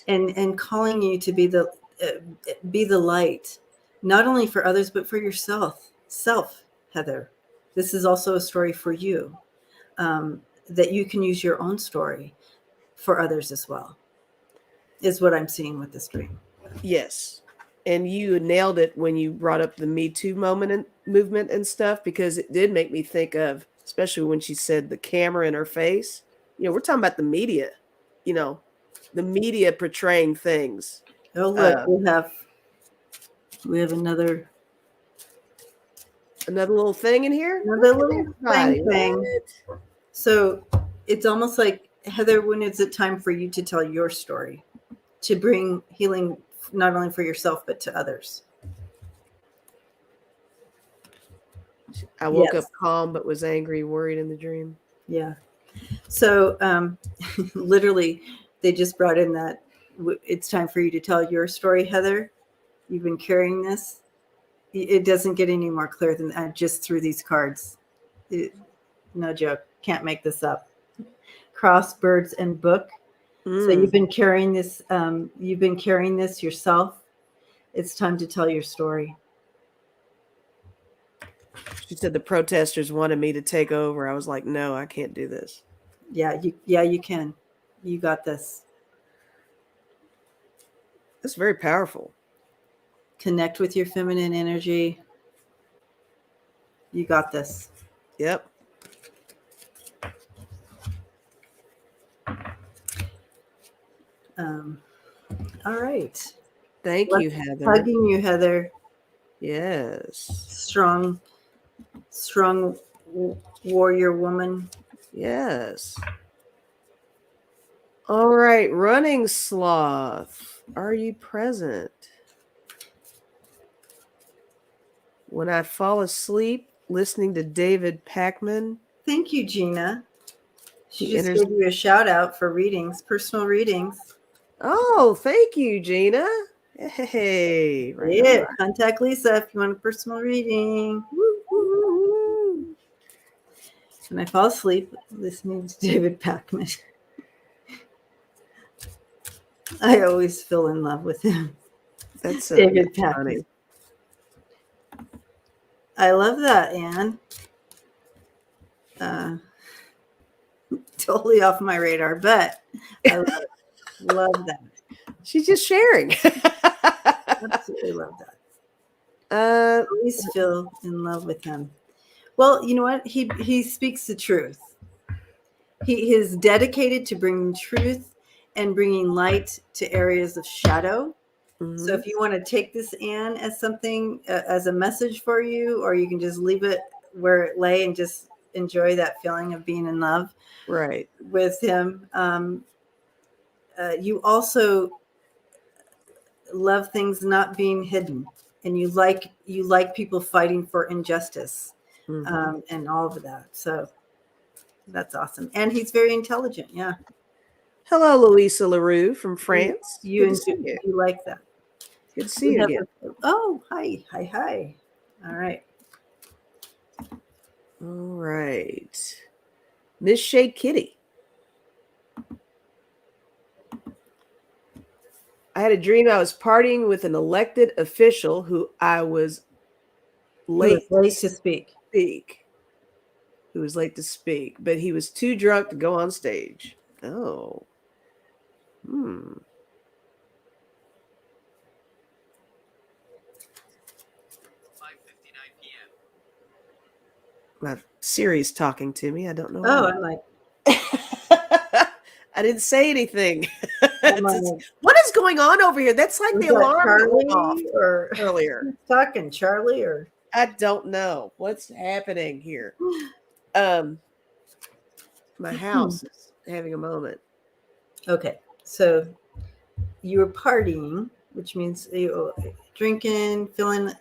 and calling you to be the light, not only for others but for yourself. Heather, this is also a story for you, that you can use your own story for others as well, is what I'm seeing with this dream. Yes. And you nailed it when you brought up the Me Too movement and stuff, because it did make me think of, especially when she said the camera in her face. You know, we're talking about the media, you know, the media portraying things. Oh, look, we have another little thing in here. Another little thing. So it's almost like, Heather, when is it time for you to tell your story, to bring healing not only for yourself but to others? I woke up Yes. calm but was angry, worried in the dream. Yeah. So literally, they just brought in that it's time for you to tell your story, Heather. You've been carrying this. It doesn't get any more clear than that just through these cards. No joke. Can't make this up. Cross, birds, and book. So Mm. you've been carrying this. You've been carrying this yourself. It's time to tell your story. She said the protesters wanted me to take over. I was like, no, I can't do this. Yeah, you can. You got this. That's very powerful. Connect with your feminine energy. You got this. Yep. Um, all right. Thank you, Heather. Hugging you, Heather. Yes. Strong warrior woman. Yes. All right, running sloth. Are you present? When I fall asleep listening to David Packman. Thank you, Gina. She He just enters. gave you a shout out for readings, personal readings. Oh, thank you, Gina. Hey, right on. Yeah, contact Lisa if you want a personal reading. Woo. When I fall asleep listening to David Packman, I always feel in love with him. That's David that's Packman. funny. I love that, Anne. Totally off my radar, but I love that. She's just sharing. Absolutely love that. I always feel in love with him. Well, you know what? He speaks the truth. He is dedicated to bringing truth and bringing light to areas of shadow. Mm-hmm. So if you want to take this, Anne, as something, as a message for you, or you can just leave it where it lay and just enjoy that feeling of being in love Right. with him. You also love things not being hidden, and you like people fighting for injustice, and all of that. So that's awesome. And he's very intelligent. Yeah. Hello, Louisa LaRue from France. You like that. Good to see you again. Oh, hi. All right. All right. Miss Shea Kitty. I had a dream I was partying with an elected official who I was late to speak. Who was late to speak, but he was too drunk to go on stage. Oh. 5:59 p.m. My Siri's talking to me. I don't know. Oh, I'm like, I didn't say anything. I'm like, what is going on over here? That's like the alarm that went off earlier. Talking Charlie, or I don't know what's happening here. My house is having a moment. Okay. So you were partying, which means you drinking, feeling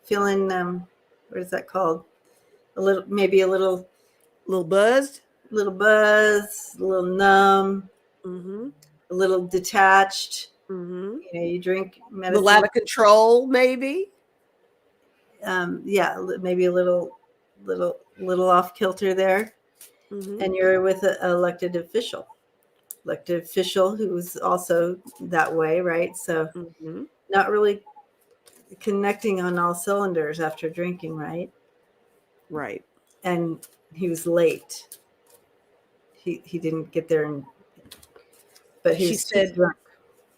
what is that called? Maybe a little buzzed, a little numb, a little detached. You you drink medicine. A little out of control, maybe. Yeah, maybe a little off kilter there. And you're with an elected official who's also that way, right? So not really connecting on all cylinders after drinking, right? Right. And he was late. He didn't get there, but he was too drunk.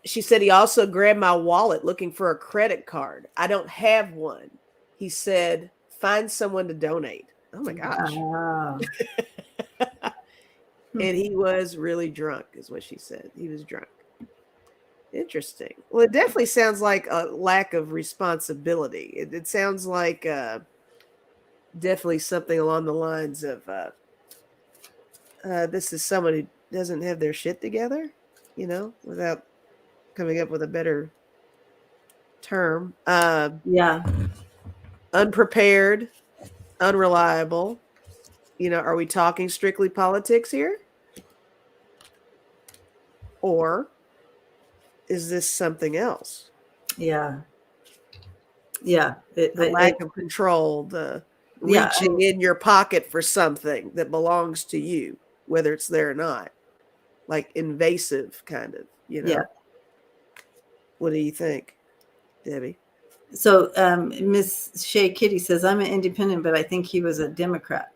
She said he also grabbed my wallet looking for a credit card. I don't have one. He said, find someone to donate. Oh my gosh. Wow. And he was really drunk, is what she said. He was drunk. Interesting. Well, it definitely sounds like a lack of responsibility. It sounds like definitely something along the lines of this is someone who doesn't have their shit together, without coming up with a better term. Yeah. Unprepared. unreliable. Are we talking strictly politics here? Or is this something else? Yeah. Yeah. The lack of control, the Yeah. reaching in your pocket for something that belongs to you, whether it's there or not. Like invasive kind of, Yeah. What do you think, Debbie? So Miss Shea Kitty says, I'm an independent, but I think he was a Democrat.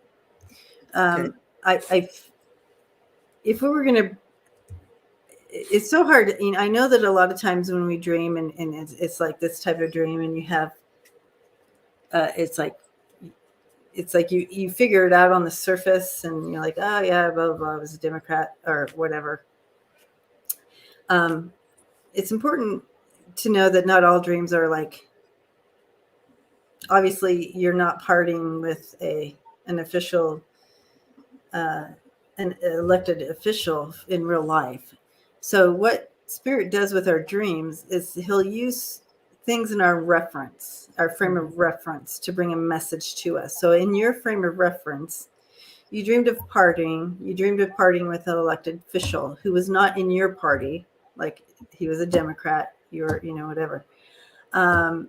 Okay. If we were going to, it's so hard. I know that a lot of times when we dream and it's like this type of dream and you have, it's like you figure it out on the surface and you're like, oh yeah, blah, blah, blah, I was a Democrat or whatever. It's important to know that not all dreams are like, obviously you're not partying with an official, an elected official in real life. So what spirit does with our dreams is he'll use things in our reference, our frame of reference, to bring a message to us. So in your frame of reference, you dreamed of partying with an elected official who was not in your party, like he was a Democrat, whatever. And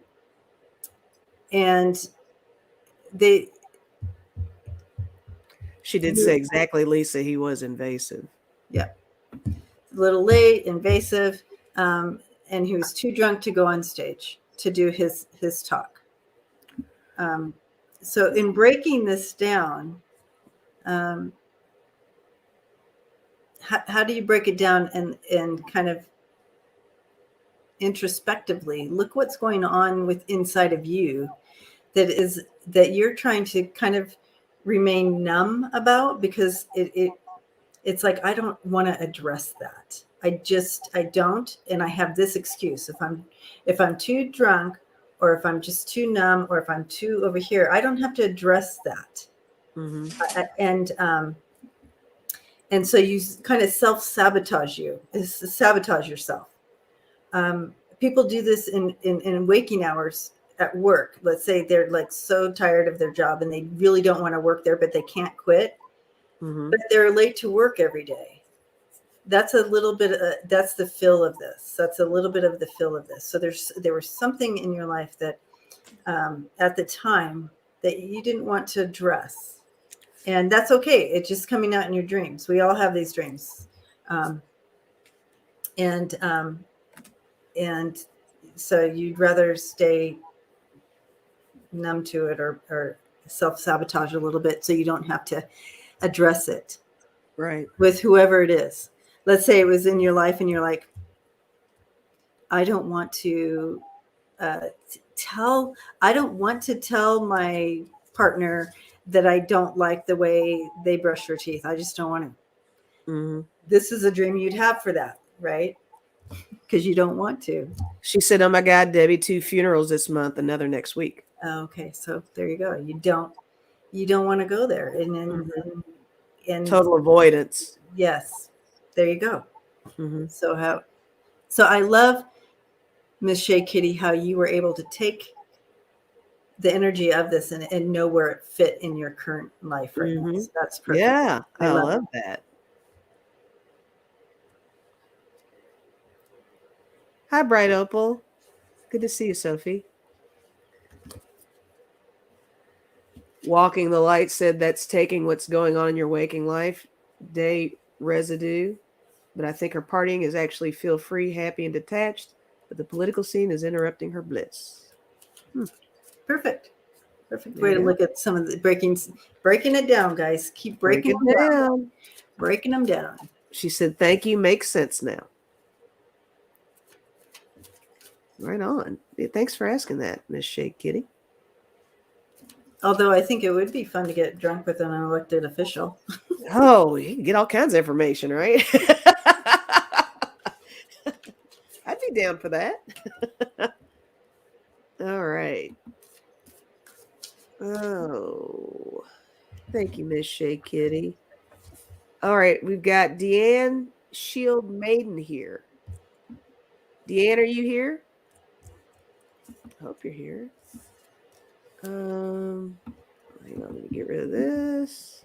she did say exactly, Lisa, he was invasive. Yeah. A little late, invasive, and he was too drunk to go on stage to do his talk. So in breaking this down, how do you break it down and kind of introspectively look what's going on with inside of you that you're trying to kind of remain numb about, because it's like, I don't want to address that. I don't. And I have this excuse. If I'm too drunk, or if I'm just too numb, or if I'm too over here, I don't have to address that. And so you kind of sabotage yourself. People do this in waking hours at work. Let's say they're like so tired of their job and they really don't want to work there, but they can't quit. But they're late to work every day. That's a little bit. That's the fill of this. That's a little bit of the fill of this. So there was something in your life that at the time that you didn't want to address, and that's okay. It's just coming out in your dreams. We all have these dreams, and so you'd rather stay numb to it or self-sabotage a little bit so you don't have to address it. Right. With whoever it is. Let's say it was in your life and you're like, I don't want to tell my partner that I don't like the way they brush their teeth. I just don't want to. This is a dream you'd have for that, right? Because you don't want to. She said, oh my God, Debbie, 2 funerals this month, another next week. Okay, so there you go. You don't want to go there. And total avoidance. Yes, there you go. So I love, Miss Shea Kitty, how you were able to take the energy of this and know where it fit in your current life right now. So that's perfect. Yeah, I love that. Hi, Bright Opal. Good to see you, Sophie. Walking the Light said that's taking what's going on in your waking life, day residue. But I think her partying is actually feel free, happy, and detached. But the political scene is interrupting her bliss. Perfect way to look at some of the breaking it down, guys. Keep breaking them down. Breaking them down. She said, thank you, makes sense now. Right on. Thanks for asking that, Miss Shea Kitty. Although I think it would be fun to get drunk with an elected official. Oh, you can get all kinds of information, right? I'd be down for that. All right. Oh, thank you, Miss Shea Kitty. All right, we've got Deanne Shield Maiden here. Deanne, are you here? I hope you're here. Hang on get rid of this.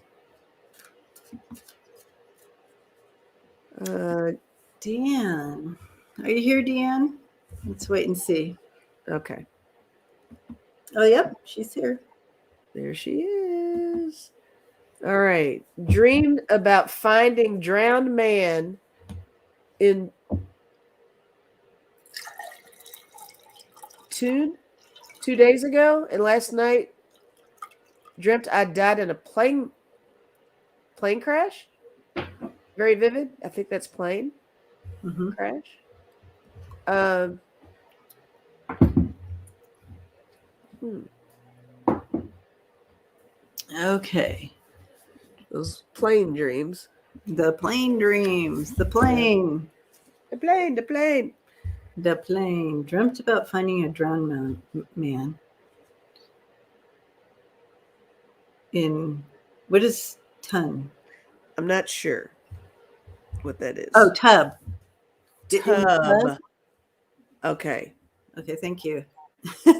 Deanne. Are you here, Deanne? Let's wait and see. Okay. Oh, yep, she's here. There she is. All right. Dreamed about finding drowned man in two days ago, and last night dreamt I died in a plane crash. Very vivid. I think that's plane crash. Okay. Those plane dreams. The plane dreams. The plane. The plane. The plane. Dreamt about finding a drowned man. In, what is ton? I'm not sure what that is. Oh, tub. Tub. Okay. Okay, thank you.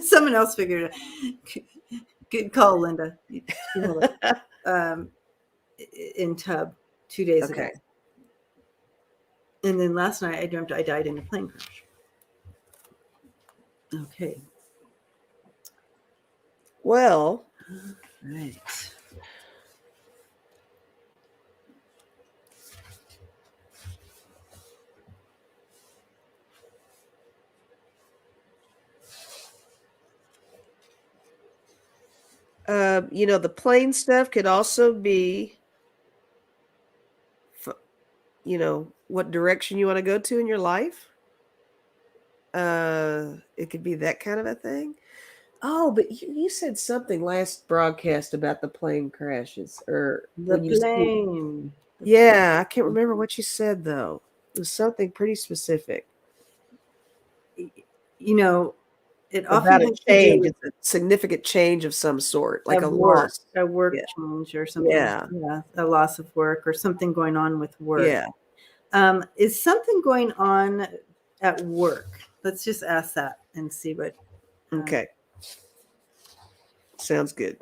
Someone else figured it. Good call, Linda. In tub 2 days ago. And then last night I dreamt I died in a plane crash. Okay. Well, right. The plane stuff could also be, what direction you want to go to in your life. It could be that kind of a thing. Oh, but you said something last broadcast about the plane crashes, or the plane. Yeah, I can't remember what you said though. It was something pretty specific. It About often a has change. to do It's a significant change of some sort, like a work, loss. a work change or something. Yeah, a loss of work or something going on with work. Yeah. Is something going on at work? Let's just ask that and see what. Okay. Sounds good.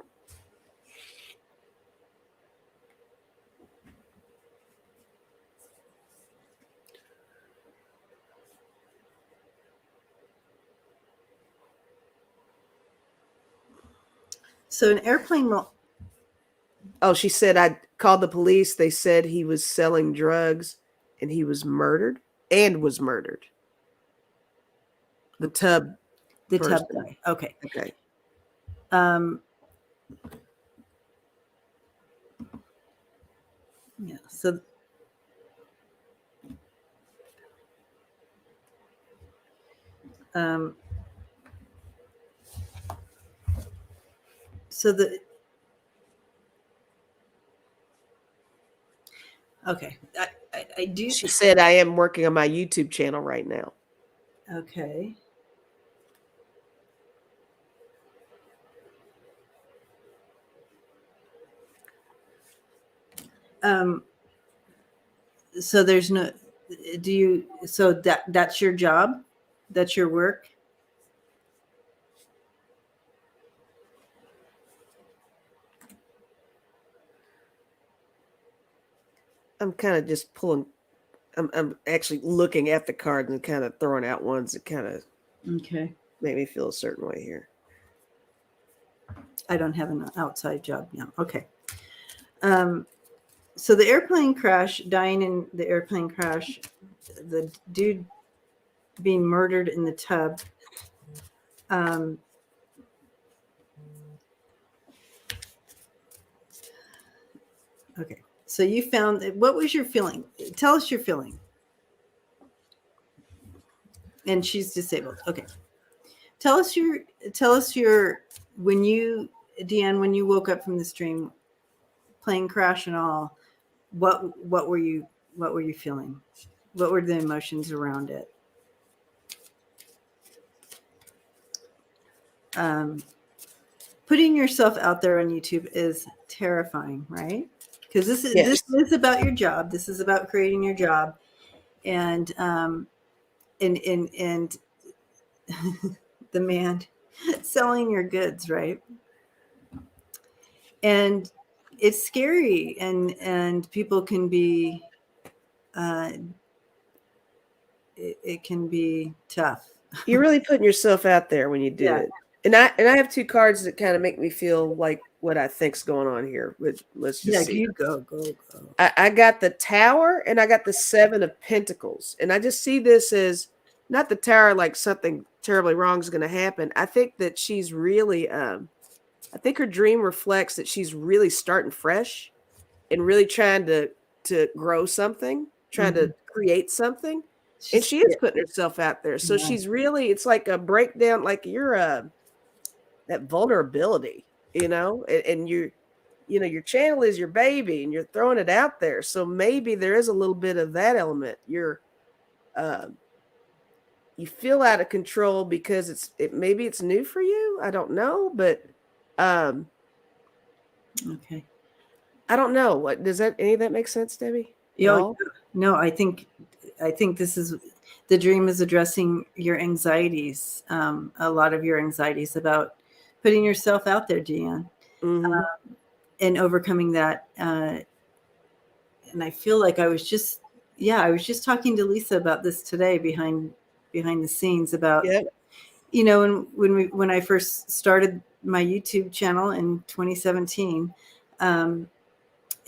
So an airplane. Oh, she said I called the police. They said he was selling drugs and he was murdered and was murdered. The tub. The person. tub guy. Okay. Okay. Yeah. So. So the. Okay. I do. She said I am working on my YouTube channel right now. Okay. So there's no, so that's your job? That's your work? I'm kind of just pulling, I'm actually looking at the card and kind of throwing out ones that kind of make me feel a certain way here. I don't have an outside job now. Okay. So the airplane crash, dying in the airplane crash, the dude being murdered in the tub. Okay. So you found, what was your feeling? Tell us your feeling. And she's disabled. Okay. Tell us your, Deanne, when you woke up from this dream, plane crash and all, what were you feeling? What were the emotions around it? Putting yourself out there on YouTube is terrifying, right? Because this is about your job. This is about creating your job, and the man selling your goods, right? and it's scary, and people can be uh, it can be tough. You're really putting yourself out there when you do Yeah, it. And I have two cards that kind of make me feel like what I think's going on here. Which let's just yeah, see. you go. I got the Tower and I got the Seven of Pentacles, and I just see this as not the Tower like something terribly wrong is going to happen. I think that she's really, I think her dream reflects that she's really starting fresh and really trying to grow something, trying Hmm. to create something, and She's she is putting herself out there. So yeah, she's really, it's like a breakdown, like you're a that vulnerability, and your channel is your baby and you're throwing it out there. So maybe there is a little bit of that element. Uh, you feel out of control because maybe it's new for you. I don't know, but um, okay. I don't know. What does that any of that make sense, Debbie? At Yo, all? no, I think this is the dream is addressing your anxieties, a lot of your anxieties about putting yourself out there, Deanne, Mm-hmm. and overcoming that. And I feel like I was just talking to Lisa about this today behind the scenes about, Yep. when I first started my YouTube channel in 2017, um,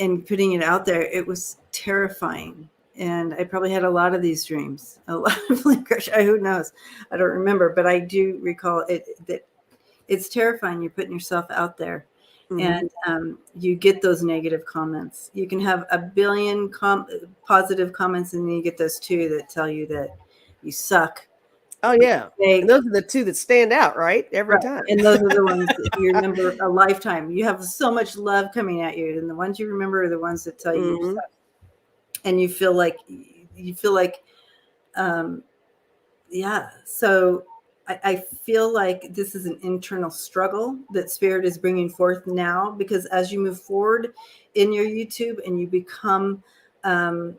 and putting it out there, it was terrifying. And I probably had a lot of these dreams, a lot of plane crash. Who knows? I don't remember, but I do recall it that it's terrifying. You're putting yourself out there, Mm-hmm. and you get those negative comments. You can have a billion positive comments, and then you get those two that tell you that you suck. Oh yeah. And They those are the two that stand out, right? Every Right, time. and those are the ones that you remember a lifetime. You have so much love coming at you, and the ones you remember are the ones that tell you you Mm-hmm. suck, and you feel like, um, yeah. So I feel like this is an internal struggle that Spirit is bringing forth now, because as you move forward in your YouTube and you become, um,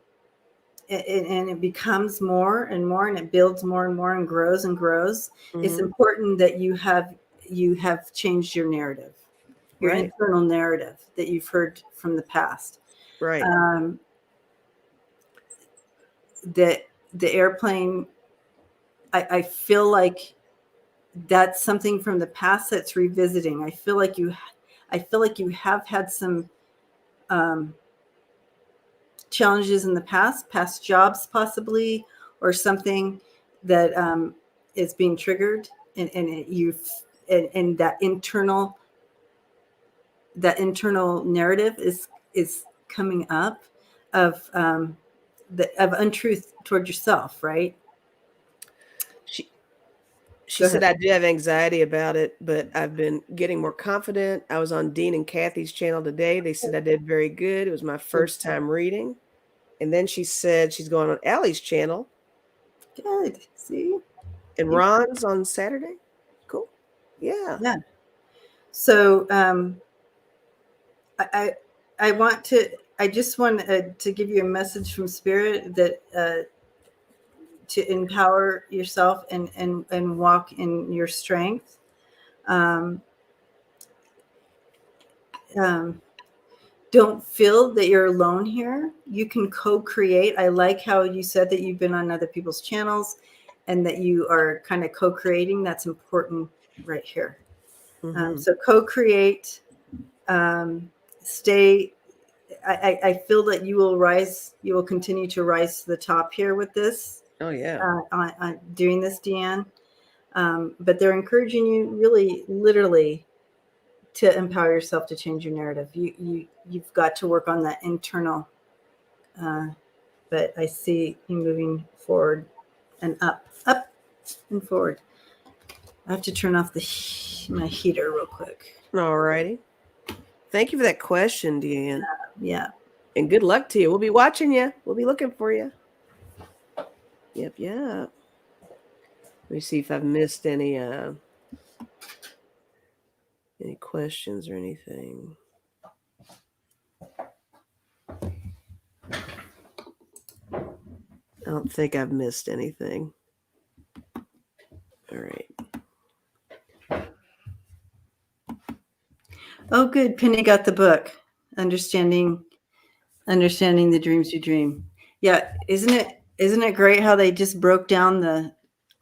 and it becomes more and more, and it builds more and more and grows and grows, it's Mm-hmm. important that you have changed your narrative, your Right. internal narrative that you've heard from the past. Right. um, that the airplane, I feel like that's something from the past that's revisiting. I feel like you have had some, um, challenges in the past jobs possibly, or something that, is being triggered, and that internal narrative is coming up of, of untruth toward yourself, right? She she Go ahead. said I do have anxiety about it, but I've been getting more confident. I was on Dean and Kathy's channel today. They said I did very good. It was my first time reading. And then she said she's going on Allie's channel Good. See? and Ron's on Saturday. Cool. Yeah. Yeah. So, I I want to I just want to give you a message from Spirit that, to empower yourself and walk in your strength. Um, um, don't feel that you're alone here. You can co-create. I like how you said that you've been on other people's channels, and that you are kind of co-creating. That's important right here. Mm-hmm. So co-create. Stay. I feel that you will rise. You will continue to rise to the top here with this, Oh yeah. on doing this, Deanne. But they're encouraging you, really, literally, to empower yourself to change your narrative. You've got to work on that internal. Uh, but I see you moving forward and up and forward. I have to turn off my heater real quick. All righty. Thank you for that question, Deanne. Yeah. And good luck to you. We'll be watching you. We'll be looking for you. Yep, yep. Let me see if I've missed any questions or anything. I don't think I've missed anything. All right. Oh, good. Penny got the book. Understanding Understanding the Dreams You Dream. Yeah, isn't it great how they just broke down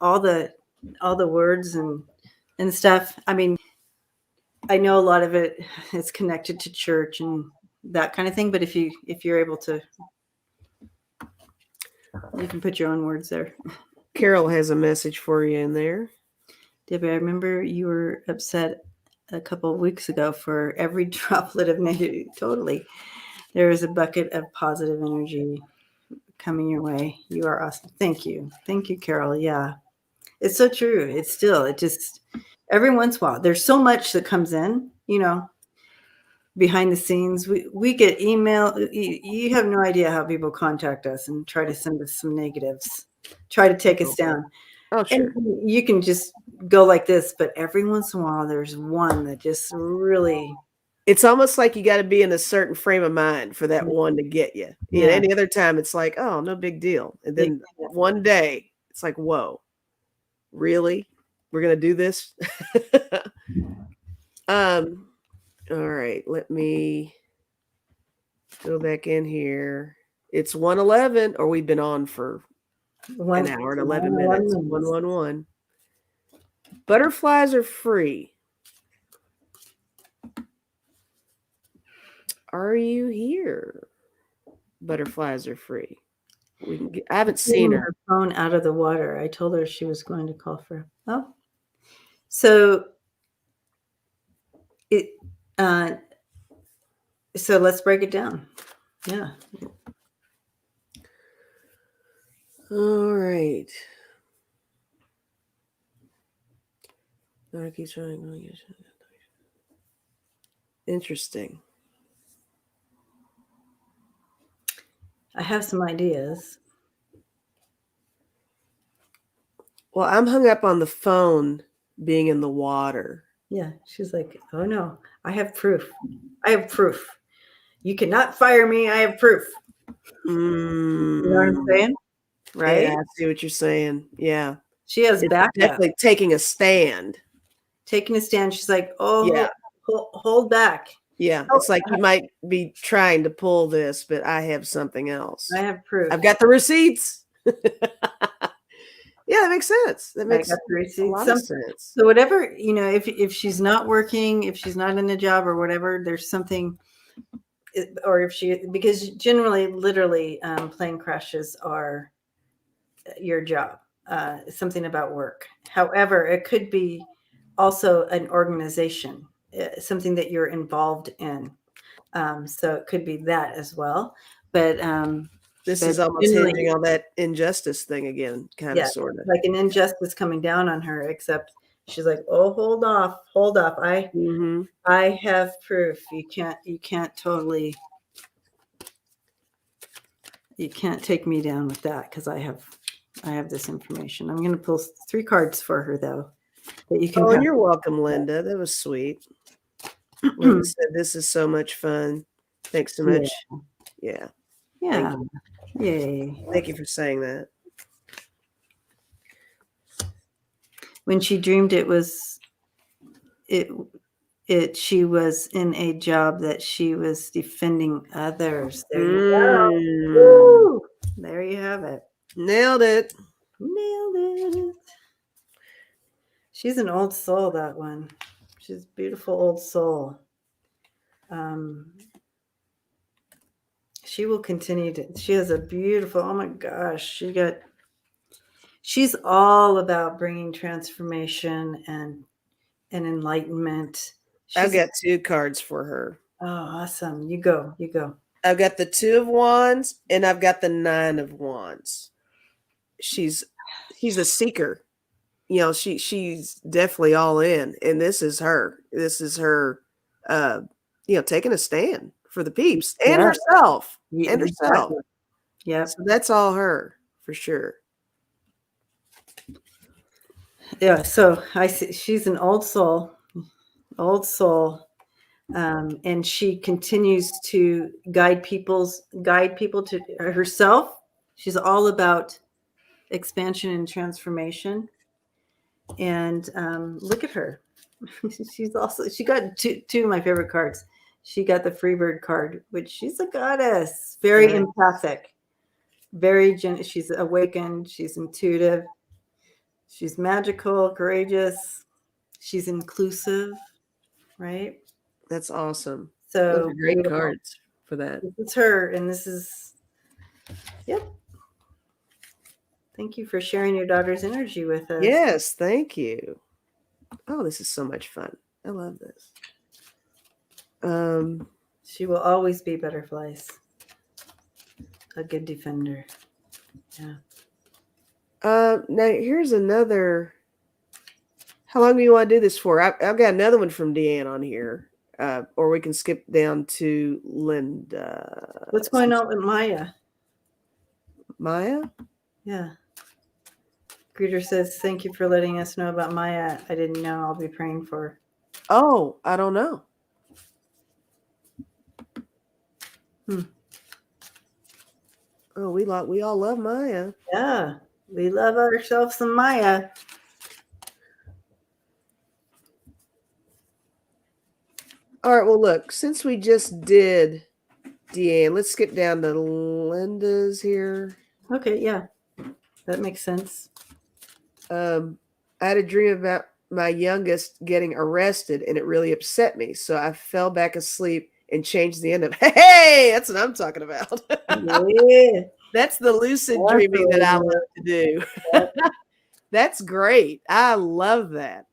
all the all the words and stuff? I mean, I know a lot of it is connected to church and that kind of thing, but if you're able to, you can put your own words there. Carol has a message for you in there. Debbie, I remember you were upset a couple of weeks ago for every droplet of negative. Totally. There is a bucket of positive energy coming your way. You are awesome. Thank you. Thank you, Carol. Yeah. It's so true. It just, every once in a while, there's so much that comes in, behind the scenes. We get email. You have no idea how people contact us and try to send us some negatives, try to take us down. Oh, And sure. you can just go like this, but every once in a while, there's one that just really, It's almost like you got to be in a certain frame of mind for that one to get you. yeah. Any other time, it's like, oh, no big deal. And then one day, it's like, whoa, really? We're gonna do this? All right, let me go back in here. It's 1:11, or we've been on for an hour and 11 minutes. 111. Butterflies are free. Are you here? Butterflies are free. I haven't seen her. Phone out of the water. I told her she was going to call for. Oh, so it. So let's break it down. Yeah. All right. Interesting. I have some ideas. Well, I'm hung up on the phone being in the water. Yeah. She's like, oh no, I have proof. I have proof. You cannot fire me. I have proof. You know what I'm saying? Right? Yeah, I see what you're saying. Yeah. She has It's backup. definitely taking a stand. Taking a stand. She's like, oh, Yeah. hold back. Yeah. It's like you might be trying to pull this, but I have something else. I have proof. I've got the receipts. Yeah, that makes sense. That makes a lot of sense. So whatever, if she's not working, if she's not in a job or whatever, there's something, or because generally, literally, plane crashes are your job, something about work. However, it could be also an organization, something that you're involved in. So it could be that as well. But this is almost hinging on that injustice thing again, kind of, sort of. Like an injustice coming down on her, except she's like, oh, hold off. I have proof. You can't take me down with that because I have this information. I'm going to pull 3 cards for her though. That you can. Oh, you're welcome, Linda. That was sweet. Linda said, "This is so much fun. Thanks so much." Yeah. Yeah. Yay. Thank you for saying that. When she dreamed she was in a job that she was defending others. There you go. Woo! There you have it. Nailed it. She's an old soul, that one. She's a beautiful old soul. She will continue she has a beautiful, oh my gosh, she's all about bringing transformation and enlightenment. I've got 2 cards for her. Oh, awesome. You go. I've got the 2 of Wands and I've got the 9 of Wands. She's a seeker. She's definitely all in, and this is her. This is her taking a stand for the peeps and herself. And herself. Yeah. So that's all her for sure. Yeah, so I see she's an old soul. And she continues to guide people to herself. She's all about expansion and transformation. And look at her. She got two of my favorite cards. She got the Freebird card, which she's a goddess, very Nice. empathic, she's awakened, she's intuitive, she's magical, courageous, she's inclusive, right? That's awesome. Those So are great beautiful. cards for that. This is her, and this is, yep. Thank you for sharing your daughter's energy with us. Yes, thank you. Oh, this is so much fun. I love this. She will always be butterflies. A good defender. Yeah. Now here's another. How long do you want to do this for? I've got another one from Deanne on here. Or we can skip down to Linda. What's going on with Maya? Maya? Yeah. Greeter says, thank you for letting us know about Maya. I didn't know. I'll be praying for her. Oh, I don't know. Oh, we all love Maya. Yeah. We love ourselves some Maya. All right, well, look, since we just did Deanne, let's skip down to Linda's here. Okay, yeah. That makes sense. I had a dream about my youngest getting arrested, and it really upset me. So I fell back asleep and changed the end of, hey, that's what I'm talking about. Yeah. That's the lucid dreaming that I love to do. That's great. I love that.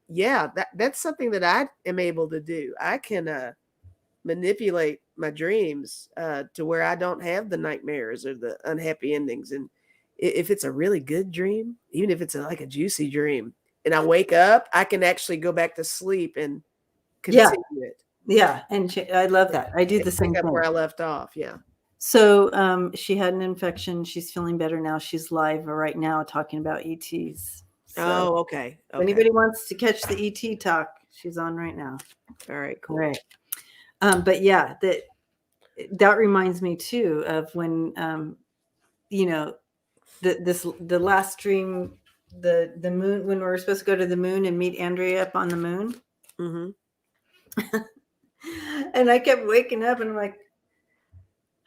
Yeah, that's something that I am able to do. I can manipulate my dreams to where I don't have the nightmares or the unhappy endings. And if it's a really good dream, even if it's like a juicy dream, and I wake up, I can actually go back to sleep and continue it. Yeah, and I love that. I do the same Pick up thing. where I left off. Yeah. So she had an infection. She's feeling better now. She's live right now talking about ETs. So okay. if anybody wants to catch the ET talk, she's on right now. All right, cool. Right. But yeah, that reminds me too of when the last dream, the moon, when we were supposed to go to the moon and meet Andrea up on the moon. Mm-hmm. And I kept waking up and I'm like,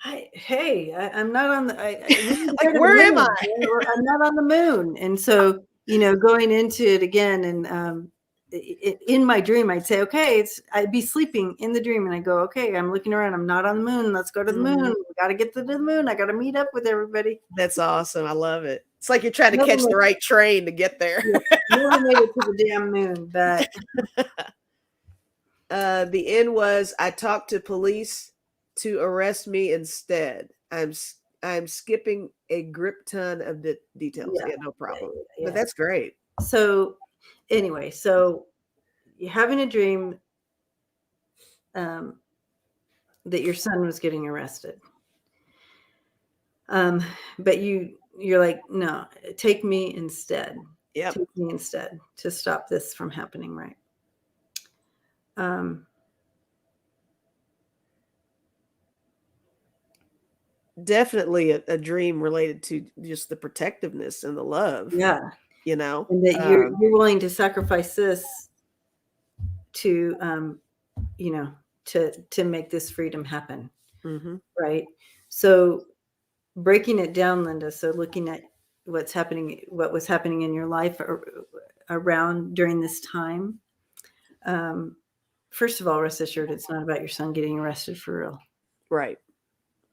I'm not on the like, where am I? I'm not on the moon. And so, going into it again, and in my dream, I'd say, okay, I'd be sleeping in the dream, and I go, okay, I'm looking around, I'm not on the moon. Let's go to the moon. We got to get to the moon. I got to meet up with everybody. That's awesome. I love it. It's like you're trying to catch the right train to get there. Never made it to the damn moon, but the end was I talked to police to arrest me instead. I'm skipping a grip ton of the details. Yeah, no problem. Yeah. But that's great. So anyway, you're having a dream that your son was getting arrested. But you're like, no, take me instead. Yeah. Take me instead to stop this from happening, right? Definitely a dream related to just the protectiveness and the love. Yeah. And that you're willing to sacrifice this to to make this freedom happen. Mm-hmm. Right. So breaking it down, Linda. So looking at what was happening in your life around during this time. First of all, rest assured, it's not about your son getting arrested for real. Right.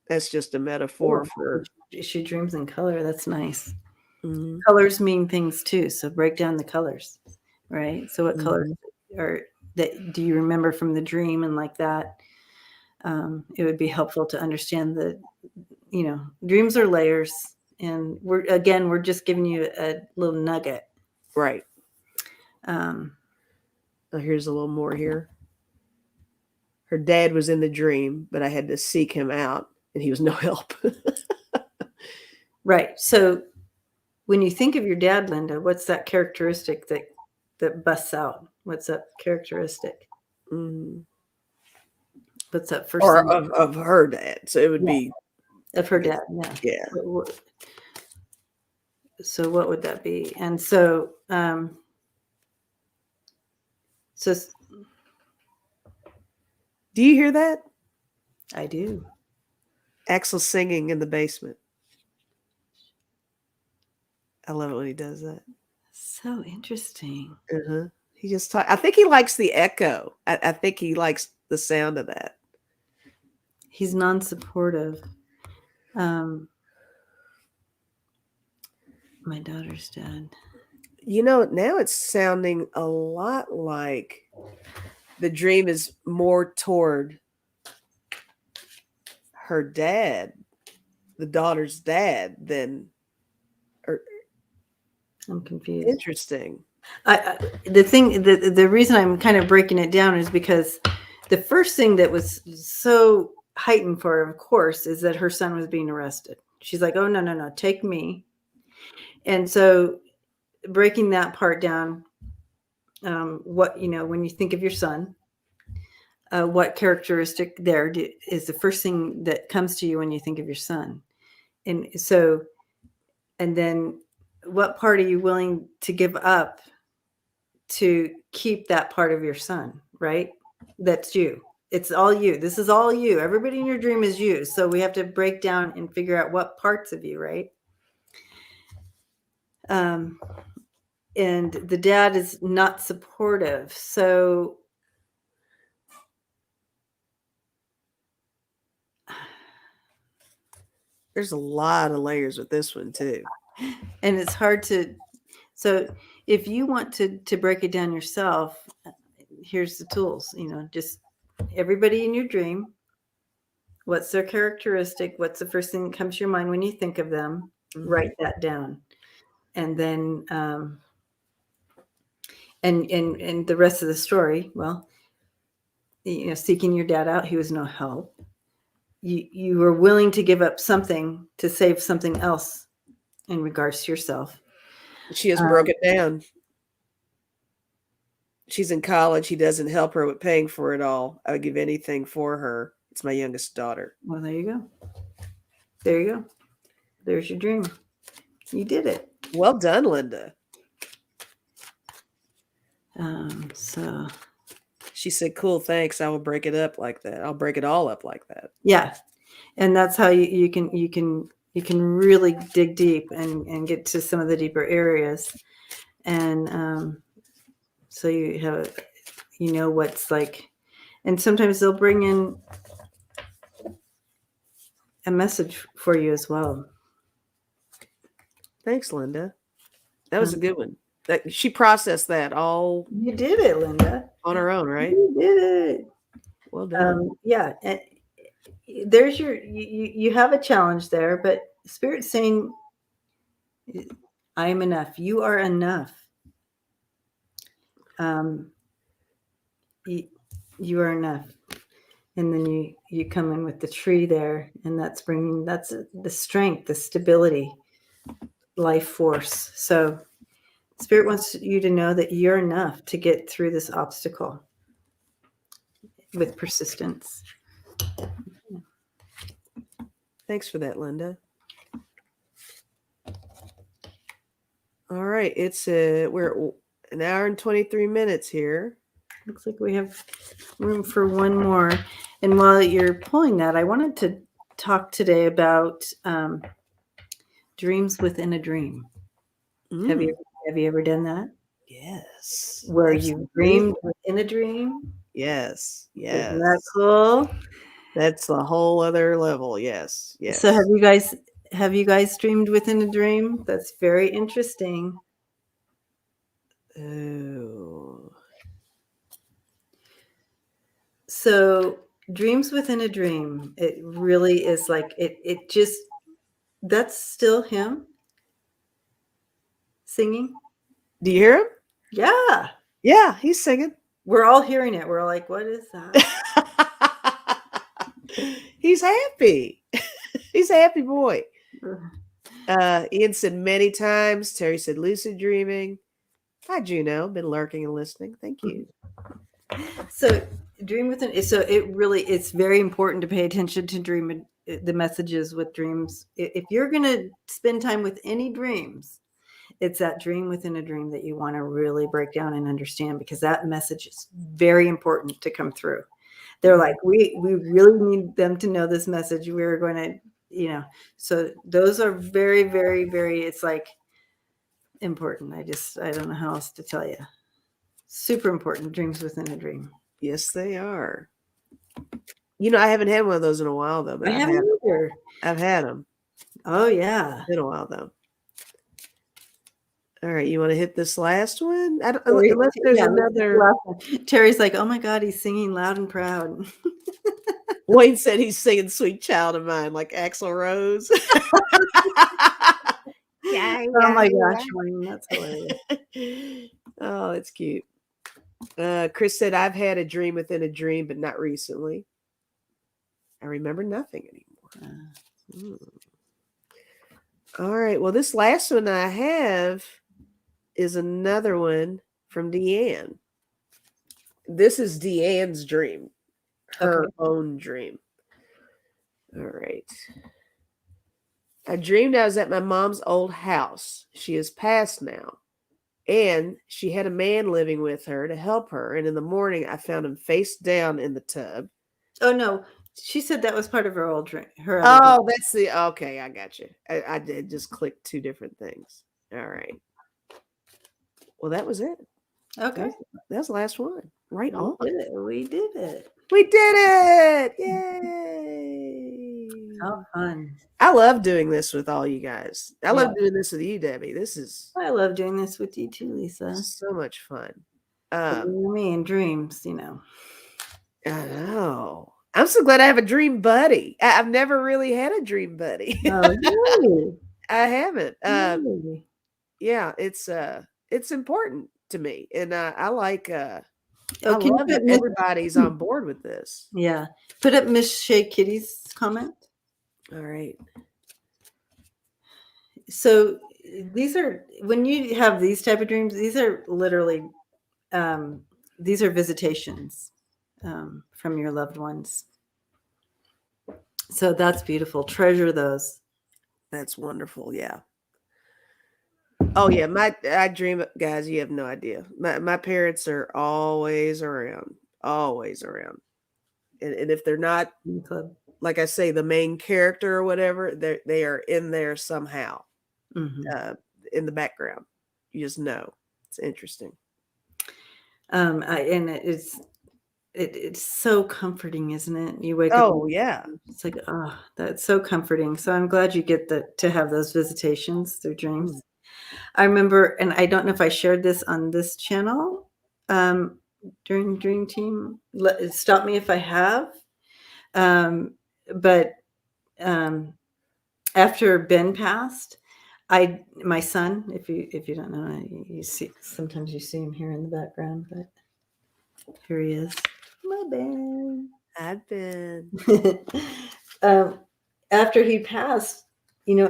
That's just a metaphor for. She dreams in color. That's nice. Mm-hmm. Colors mean things too. So break down the colors, right? So what colors do you remember from the dream, and like that? It would be helpful to understand that, dreams are layers, and we're just giving you a little nugget. Right. Here's a little more here. Her dad was in the dream, but I had to seek him out, and he was no help. Right. So when you think of your dad, Linda, what's that characteristic that busts out? What's that characteristic? Mm-hmm. What's that first? Or of her dad. So it would be of her dad. Yeah. So what would that be? And so So Do you hear that? I do. Axel singing in the basement. I love it when he does that. So interesting. Uh-huh. He just I think he likes the echo. I think he likes the sound of that. He's non-supportive. My daughter's dad. Now it's sounding a lot like the dream is more toward her dad, the daughter's dad, than I'm confused. interesting. The reason I'm kind of breaking it down is because the first thing that was so heightened for her, of course, is that her son was being arrested. She's like, oh, no, take me. And so breaking that part down, when you think of your son, what characteristic there is the first thing that comes to you when you think of your son? And so, and then what part are you willing to give up to keep that part of your son, right? That's you. It's all you. This is all you. Everybody in your dream is you. So we have to break down and figure out what parts of you, right? And the dad is not supportive. So There's a lot of layers with this one too. And it's hard to, so if you want to break it down yourself, here's the tools, just everybody in your dream, what's their characteristic, what's the first thing that comes to your mind when you think of them, write that down. And then and the rest of the story, well, seeking your dad out, he was no help. You were willing to give up something to save something else in regards to yourself. She has broken down. She's in college. He doesn't help her with paying for it all. I would give anything for her. It's my youngest daughter. Well, there you go. There you go. There's your dream. You did it. Well done, Linda. So she said, cool, thanks. I will break it up like that. I'll break it all up like that. Yeah. And that's how you can really dig deep and get to some of the deeper areas. And so you have, what's like, and sometimes they'll bring in a message for you as well. Thanks, Linda. That was a good one. She processed that all. You did it, Linda. On her own, right? You did it. Well done. Yeah. And there's you have a challenge there, but Spirit's saying, I am enough. You are enough. You are enough. And then you come in with the tree there, and that's the strength, the stability, life force. So Spirit wants you to know that you're enough to get through this obstacle with persistence. Thanks for that, Linda. All right, we're an hour and 23 minutes here. Looks like we have room for one more. And while you're pulling that, I wanted to talk today about dreams within a dream. Have you ever done that? Yes. Where you dreamed within a dream? Yes. Isn't that cool? That's a whole other level. Yes. Yes. So have you guys dreamed within a dream? That's very interesting. Oh. So dreams within a dream, it really is like it just, that's still him singing. Do you hear him? Yeah. Yeah, he's singing. We're all hearing it. We're like, what is that? He's happy. He's a happy boy. Ian said many times. Terry said lucid dreaming. Hi, Juno. Been lurking and listening. Thank you. So dream within. So it's very important to pay attention to the messages with dreams. If you're going to spend time with any dreams, it's that dream within a dream that you want to really break down and understand, because that message is very important to come through. They're like, we really need them to know this message. We're going to, so those are very, very, very, it's like important. I don't know how else to tell you. Super important. Dreams within a dream. Yes, they are. I haven't had one of those in a while though, but I haven't either. I've had them. Oh yeah. It's been a while though. All right, you want to hit this last one? Terry, Unless there's yeah, another. Terry's like, oh my God, he's singing loud and proud. Wayne said he's singing "Sweet Child of Mine" like Axl Rose. Yeah, oh my gosh, Wayne, that's hilarious. Oh, that's cute. Chris said, I've had a dream within a dream, but not recently. I remember nothing anymore. All right. Well, this last one I have is another one from Deanne. This is Deanne's dream, her own dream. All right. I dreamed I was at my mom's old house. She is passed now. And she had a man living with her to help her. And in the morning, I found him face down in the tub. Oh, no. She said that was part of her old dream. Oh, that's okay. I got you. I did just click two different things. All right. Well, that was it. Okay. That's the last one. Right on. We did it. We did it. Yay. How fun. I love doing this with all you guys. I love doing this with you, Debbie. I love doing this with you too, Lisa. So much fun. Me and dreams, I know. I'm so glad I have a dream buddy. I've never really had a dream buddy. Oh, really? I haven't. Really? Yeah, it's important to me, and I like. I can love that everybody's on board with this. Yeah, put up Miss Shea Kitty's comment. All right. So these are, when you have these type of dreams, these are literally, these are visitations from your loved ones. So that's beautiful. Treasure those. That's wonderful. Yeah. Oh yeah, I dream, guys. You have no idea. My parents are always around, and if they're not, like I say, the main character or whatever, they are in there somehow, in the background. You just know. It's interesting. And it's so comforting, isn't it? You wake up. Oh yeah, it's like, oh, that's so comforting. So I'm glad you get to have those visitations through dreams. I remember, and I don't know if I shared this on this channel during Dream Team. Stop me if I have. But after Ben passed, my son, if you don't know, you see, sometimes you see him here in the background, but here he is. My Ben. I've been. After he passed,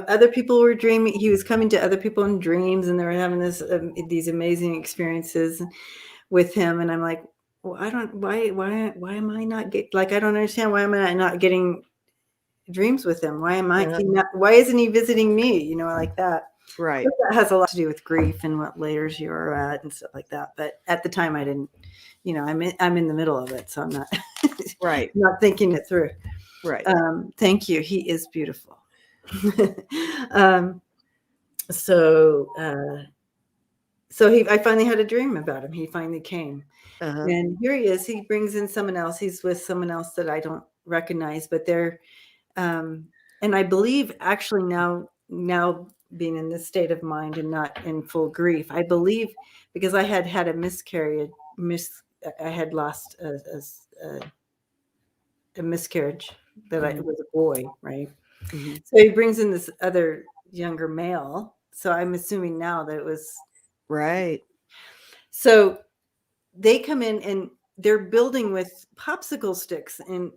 other people were dreaming. He was coming to other people in dreams, and they were having these amazing experiences with him. And I'm like, well, why am I not I don't understand. Why am I not getting dreams with him? Why isn't he visiting me? Like that. Right. That has a lot to do with grief and what layers you're at and stuff like that. But at the time I didn't, I'm in the middle of it. So I'm not, right. not thinking it through. Right. Thank you. He is beautiful. So I finally had a dream about him. He finally came, and here he is. He brings in someone else. He's with someone else that I don't recognize, but they're, and I believe actually now being in this state of mind and not in full grief, I believe, because I had a miscarriage. I had lost a miscarriage that I was a boy, right? Mm-hmm. So he brings in this other younger male. So I'm assuming now that it was right. So they come in and they're building with popsicle sticks and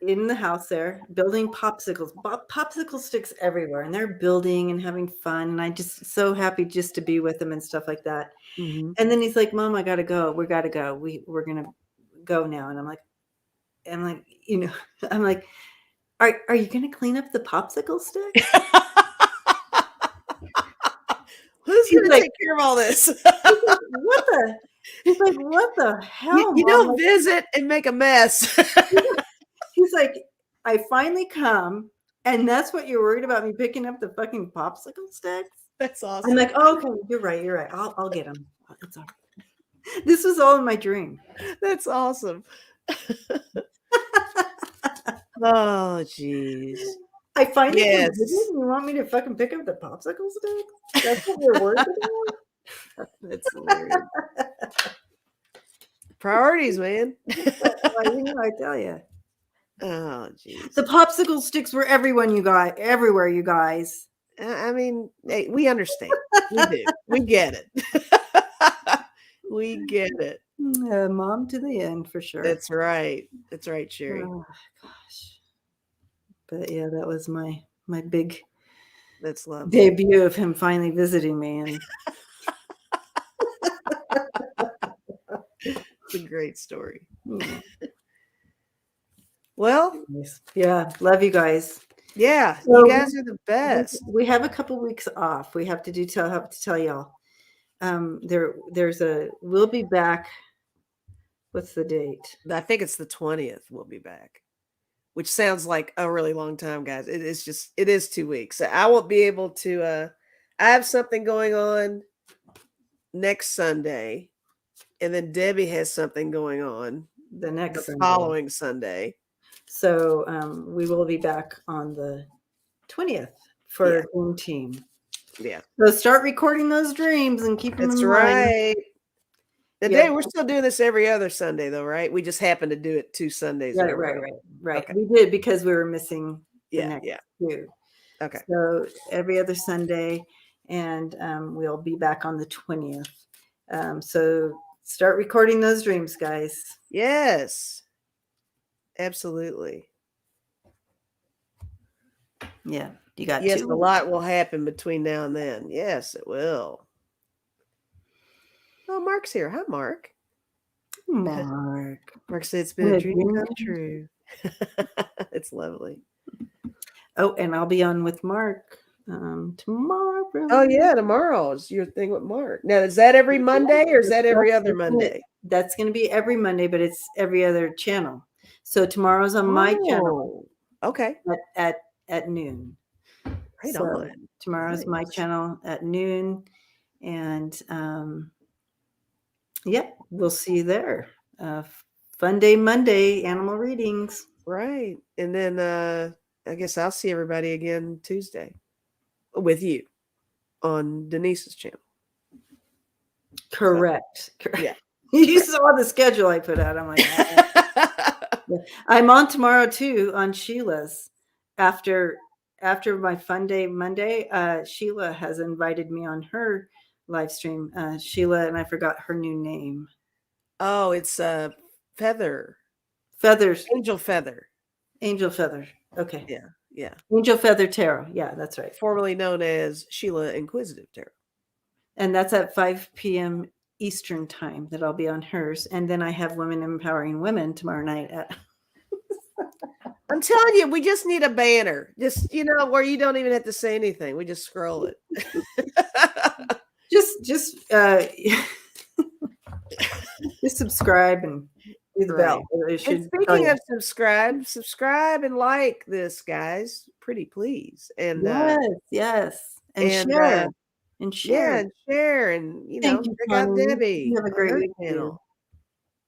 in the house there, building popsicle sticks everywhere, and they're building and having fun. And I just so happy just to be with them and stuff like that. Mm-hmm. And then he's like, Mom, I gotta go. We gotta go. We're gonna go now. And I'm like, are you gonna clean up the popsicle stick? Who's He's going to like, take care of all this? what the? He's like, what the hell, You Mom? don't visit and make a mess. He's like, I finally come, and that's what you're worried about me picking up the fucking popsicle sticks? That's I'm awesome. like, oh, okay, you're right. I'll get them. It's all right. This was all in my dream. That's awesome. Oh, jeez. I finally come Yes. visit, and you want me to fucking pick up the popsicle sticks? That's what you're worried about? That's hilarious. Priorities, man. Well, you know, I tell you. Oh, jeez. The popsicle sticks were everywhere, you guys. I mean, hey, we understand. We do. We get it. We get it. Mom to the end for sure. That's right. That's right, Sherry. Oh gosh. But yeah, that was my big That's lovely. debut of him finally visiting me, and It's a great story. yeah. Well, Yeah, love you guys. yeah, So you guys are the best. we have a couple weeks off. We have to have to tell y'all. We'll be back. What's the date? I think it's the 20th. We'll be back, which sounds like a really long time, guys. It is 2 weeks. I won't be able to. I have something going on next Sunday, and then Debbie has something going on The next the Sunday. following Sunday. So we will be back on the 20th for Dream Team. Yeah. So start recording those dreams and keep them That's in mind. right. The Yeah. day we're still doing this every other Sunday, though, right? We just happen to do it 2 Sundays. in a row. Right. Okay. We did because we were missing the Yeah, next yeah. 2. Okay. So every other Sunday, and we'll be back on the 20th. So start recording those dreams, guys. Yes. Absolutely. Yeah, you got Yes, 2. a lot will happen between now and then. Yes, it will. Oh, Mark's here. Hi, Mark. Mark. Mark said it's been a dream come true. It's lovely. Oh, and I'll be on with Mark tomorrow. Oh, yeah, tomorrow is your thing with Mark. Now, is that every Monday or is that every other Monday? That's going to be every Monday, but it's every other channel. So tomorrow's on my channel. Okay. At noon. Right So on. tomorrow's my Nice. channel at noon, and yeah, we'll see you there. Fun day Monday, animal readings. Right. And then I guess I'll see everybody again Tuesday with you on Denise's channel. Correct. Yeah. You saw the schedule I put out. I'm like, yeah. I'm on tomorrow too on Sheila's. After my Fun Day Monday, Sheila has invited me on her live stream. Sheila, and I forgot her new name. Oh, it's Feathers. Angel Feather. Okay. Yeah, yeah. Angel Feather Tarot. Yeah, that's right. Formerly known as Sheila Inquisitive Tarot. And that's at 5 p.m. Eastern time that I'll be on hers. And then I have Women Empowering Women tomorrow night at I'm telling you, we just need a banner. Just, where you don't even have to say anything. We just scroll it. just subscribe and do the bell. And speaking of subscribe and like this, guys. Pretty please. And yes. And share. Yeah, and share and Thank you, check out Debbie. You have a great week channel.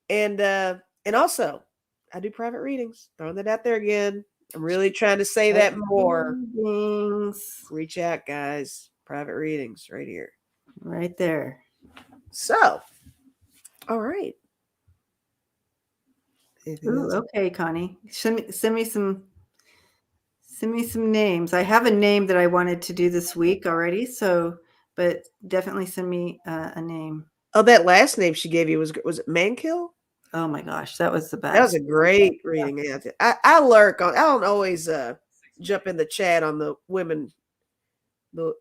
And also I do private readings. Throwing that out there again. I'm really trying to say that more. Reach out, guys. Private readings right here. Right there. So, all right. Ooh, okay, Connie. Send me some names. I have a name that I wanted to do this week already, but definitely send me a name. Oh, that last name she gave you was it Mankill? Oh my gosh, that was the best. That was a great reading. Yeah. I lurk on. I don't always jump in the chat on the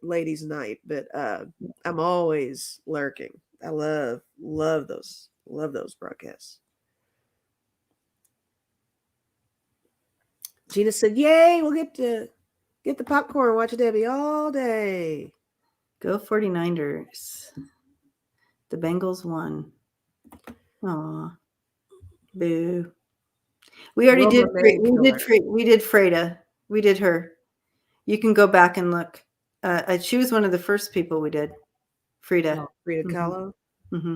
ladies' night, but I'm always lurking. I love those broadcasts. Gina said, "Yay! We'll get the popcorn and watch Debbie all day." Go 49ers. The Bengals won. Aw. Boo. We already Wilma did Mankiller. we did Freda. We did her. You can go back and look. She was one of the first people we did. Frida. Oh, Frida Kahlo. Mm-hmm.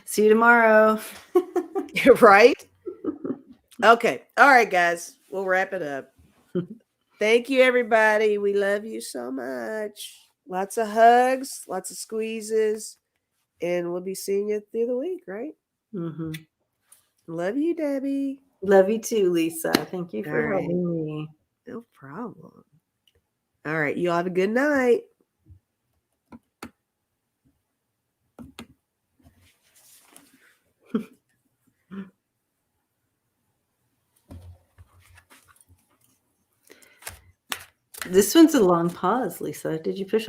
See you tomorrow. Right? Okay. All right, guys. We'll wrap it up. Thank you, everybody. We love you so much. Lots of hugs, lots of squeezes, and we'll be seeing you through the week, right? Mm-hmm. Love you, Debbie. Love you too, Lisa. Thank you for All right. helping me. No problem. All right. You all have a good night. This one's a long pause, Lisa. Did you push